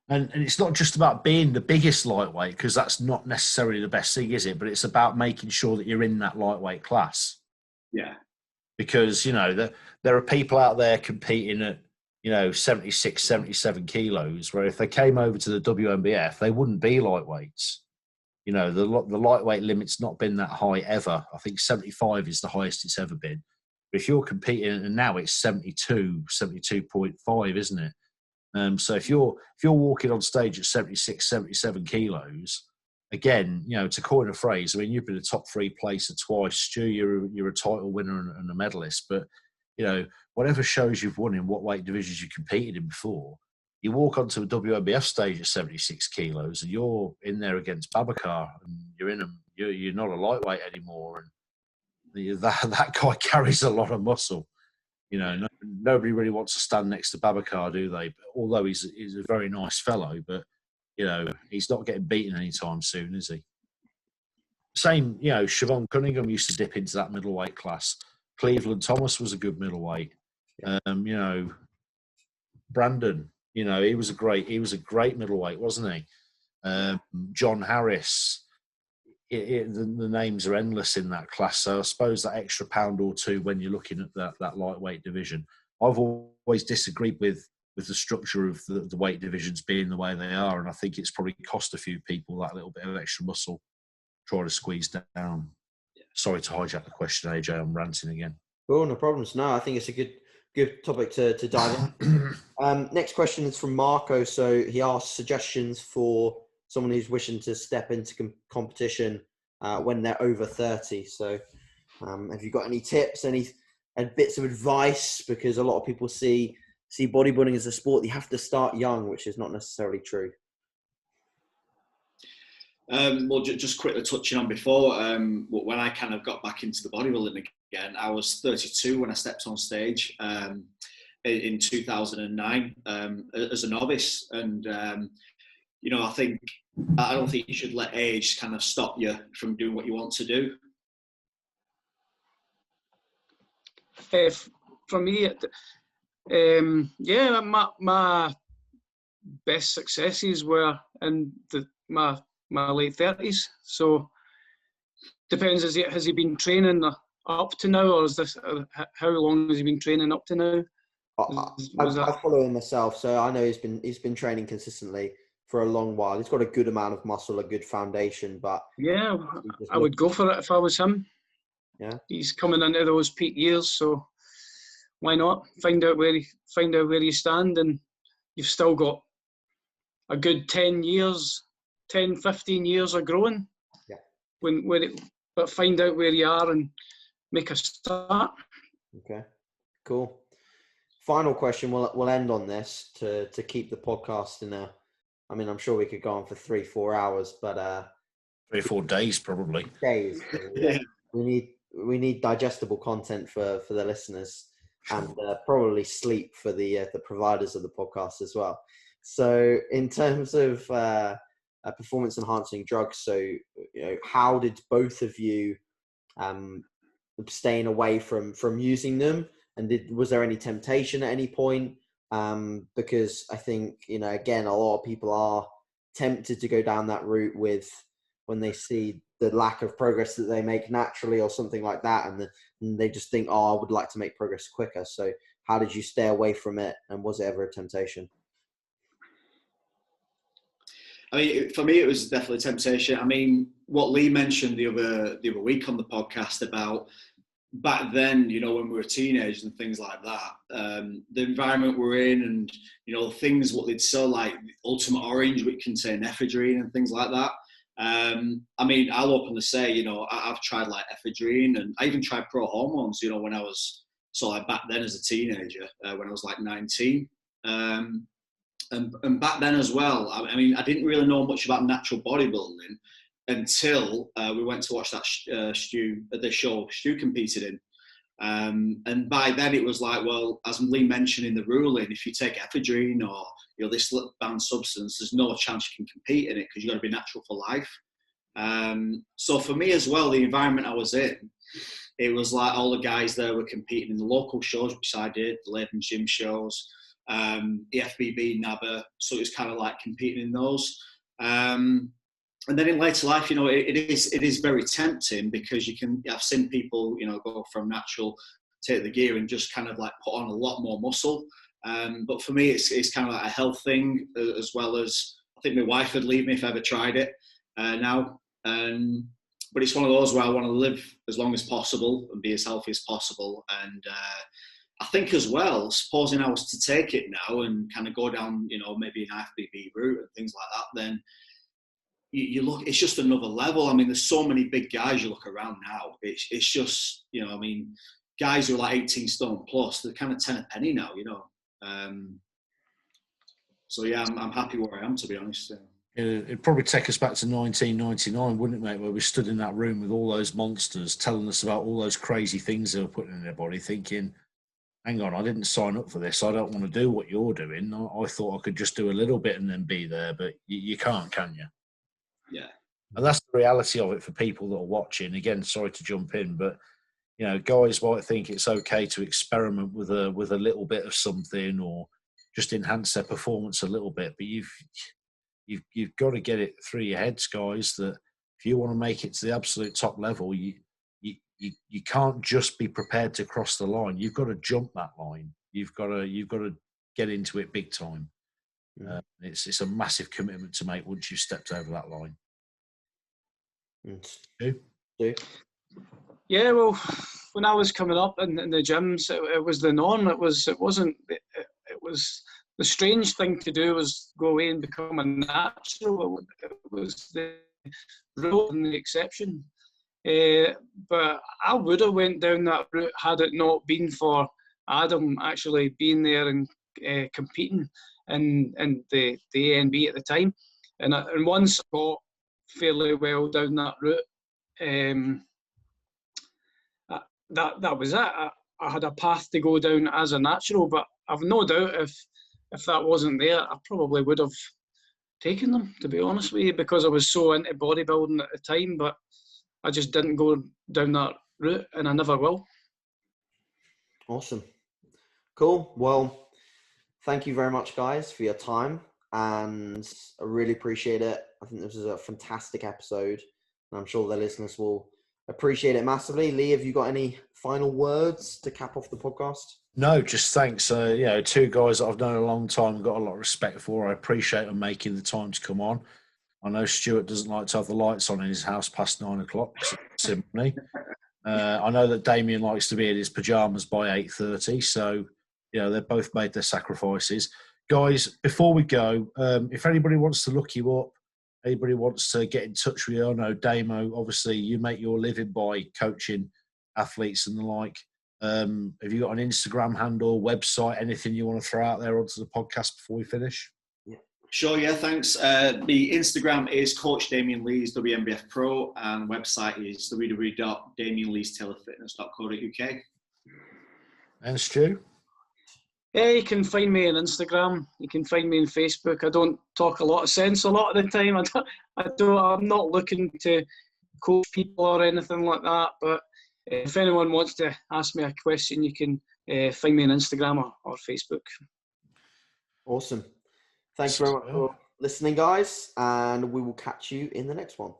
it's not just about being the biggest lightweight, because that's not necessarily the best thing, is it? But it's about making sure that you're in that lightweight class. Yeah. Because, there are people out there competing at, 76, 77 kilos, where if they came over to the WNBF, they wouldn't be lightweights. The lightweight limit's not been that high ever. I think 75 is the highest it's ever been. But if you're competing, and now it's 72, 72.5, isn't it? So if you're walking on stage at 76, 77 kilos, again, to coin a phrase, I mean, you've been a top 3 placer twice, Stu. You're a title winner and a medalist. But whatever shows you've won in what weight divisions you competed in before, you walk onto a WNBF stage at 76 kilos, and you're in there against Babacar, and you're in them. You're not a lightweight anymore, and that guy carries a lot of muscle. Nobody really wants to stand next to Babacar, do they? Although he's a very nice fellow, but he's not getting beaten anytime soon, is he? Same, Siobhan Cunningham used to dip into that middleweight class. Cleveland Thomas was a good middleweight. Brandon, he was a great middleweight, wasn't he? John Harris. The names are endless in that class. So I suppose that extra pound or two when you're looking at that lightweight division. I've always disagreed with the structure of the weight divisions being the way they are, and I think it's probably cost a few people that little bit of extra muscle trying to squeeze Sorry to hijack the question, AJ. I'm ranting again. Oh, no problems. No, I think it's a good good topic to dive in. Next question is from Marco. So he asked suggestions for someone who's wishing to step into competition when they're over 30. So have you got any tips, any bits of advice? Because a lot of people see bodybuilding as a sport, you have to start young, which is not necessarily true. Well, just quickly touching on before, when I kind of got back into the bodybuilding again, I was 32 when I stepped on stage in 2009 as a novice. And, you know, I don't think you should let age kind of stop you from doing what you want to do. For me, my best successes were in my late 30s. So depends, has he been training up to now, or is this how long has he been training up to now? I follow him myself, so I know he's been training consistently for a long while. He's got a good amount of muscle, a good foundation, but yeah, I would go for it if I was him. Yeah, he's coming into those peak years, so why not find out where you stand, and you've still got a good 10 years, 10, 15 years of growing. Yeah. But find out where you are and make a start. Okay, cool. Final question. We'll end on this to keep the podcast in a. I mean, I'm sure we could go on for 3-4 hours, but 3 or 4 days probably. Days. Yeah. We need digestible content for the listeners, and probably sleep for the providers of the podcast as well. So, in terms of performance enhancing drugs, so you know, how did both of you abstain away from using them, and was there any temptation at any point? Because I think, you know, again, a lot of people are tempted to go down that route when they see the lack of progress that they make naturally or something like that, and they just think, oh, I would like to make progress quicker. So how did you stay away from it, and was it ever a temptation? I mean, for me, it was definitely a temptation. I mean, what Lee mentioned the other week on the podcast about back then, you know, when we were teenagers and things like that, the environment we're in, and, you know, things what they'd sell, like Ultimate Orange, which contain ephedrine and things like that. I mean, I'll openly say, you know, I've tried like ephedrine, and I even tried pro hormones, you know, when I was, so like back then as a teenager, when I was like 19. And back then as well, I mean, I didn't really know much about natural bodybuilding until we went to watch that the show Stu competed in. And by then it was like, well, as Lee mentioned in the ruling, if you take ephedrine or, you know, this banned substance, there's no chance you can compete in it because you've got to be natural for life. So for me as well, the environment I was in, it was like all the guys there were competing in the local shows, which I did, the Leyden Gym shows, EFBB, NABA, so it was kind of like competing in those. And then in later life, you know, it is very tempting because I've seen people, you know, go from natural, take the gear and just kind of like put on a lot more muscle. But for me, it's kind of like a health thing, as well as, I think my wife would leave me if I ever tried it now. But it's one of those where I want to live as long as possible and be as healthy as possible. And I think as well, supposing I was to take it now and kind of go down, you know, maybe an IFBB route and things like that, then you look, it's just another level. I mean, there's so many big guys you look around now. It's just, you know, I mean, guys who are like 18 stone plus, they're kind of 10 a penny now, you know. So yeah, I'm happy where I am, to be honest. It'd probably take us back to 1999, wouldn't it, mate, where we stood in that room with all those monsters telling us about all those crazy things they were putting in their body, thinking, hang on, I didn't sign up for this. I don't want to do what you're doing. I thought I could just do a little bit and then be there, but you can't, can you? Yeah. And that's the reality of it for people that are watching. Again, sorry to jump in, but, you know, guys might think it's okay to experiment with a little bit of something or just enhance their performance a little bit, but you've got to get it through your heads, guys, that if you want to make it to the absolute top level, you can't just be prepared to cross the line. You've got to jump that line. You've got to get into it big time. It's a massive commitment to make once you've stepped over that line. Yeah, well, when I was coming up in the gyms, it was the norm. It wasn't. It was the strange thing to do was go away and become a natural. It was the rule and the exception. But I would have went down that route had it not been for Adam actually being there and competing in the ANB at the time. And once I got fairly well down that route, that was it. I had a path to go down as a natural, but I've no doubt if that wasn't there, I probably would have taken them, to be honest with you, because I was so into bodybuilding at the time, but I just didn't go down that route, and I never will. Awesome. Cool. Well, thank you very much, guys, for your time, and I really appreciate it. I think this is a fantastic episode, and I'm sure the listeners will appreciate it massively. Lee, have you got any final words to cap off the podcast? No, just thanks. Two guys that I've known a long time and got a lot of respect for. I appreciate them making the time to come on. I know Stuart doesn't like to have the lights on in his house past 9 o'clock, simply. I know that Damian likes to be in his pyjamas by 8:30, so they've both made their sacrifices. Guys, before we go, if anybody wants to look you up, anybody wants to get in touch with you, I know Damo, obviously you make your living by coaching athletes and the like. Have you got an Instagram handle, website, anything you want to throw out there onto the podcast before we finish? Sure, yeah, thanks. The Instagram is Coach Damian Lees, WNBF Pro, and website is www.damianleestailorfitness.co.uk. And Stu? Yeah, you can find me on Instagram. You can find me on Facebook. I don't talk a lot of sense a lot of the time. I'm not looking to coach people or anything like that. But if anyone wants to ask me a question, you can find me on Instagram or Facebook. Awesome. Thanks very much for listening, guys, and we will catch you in the next one.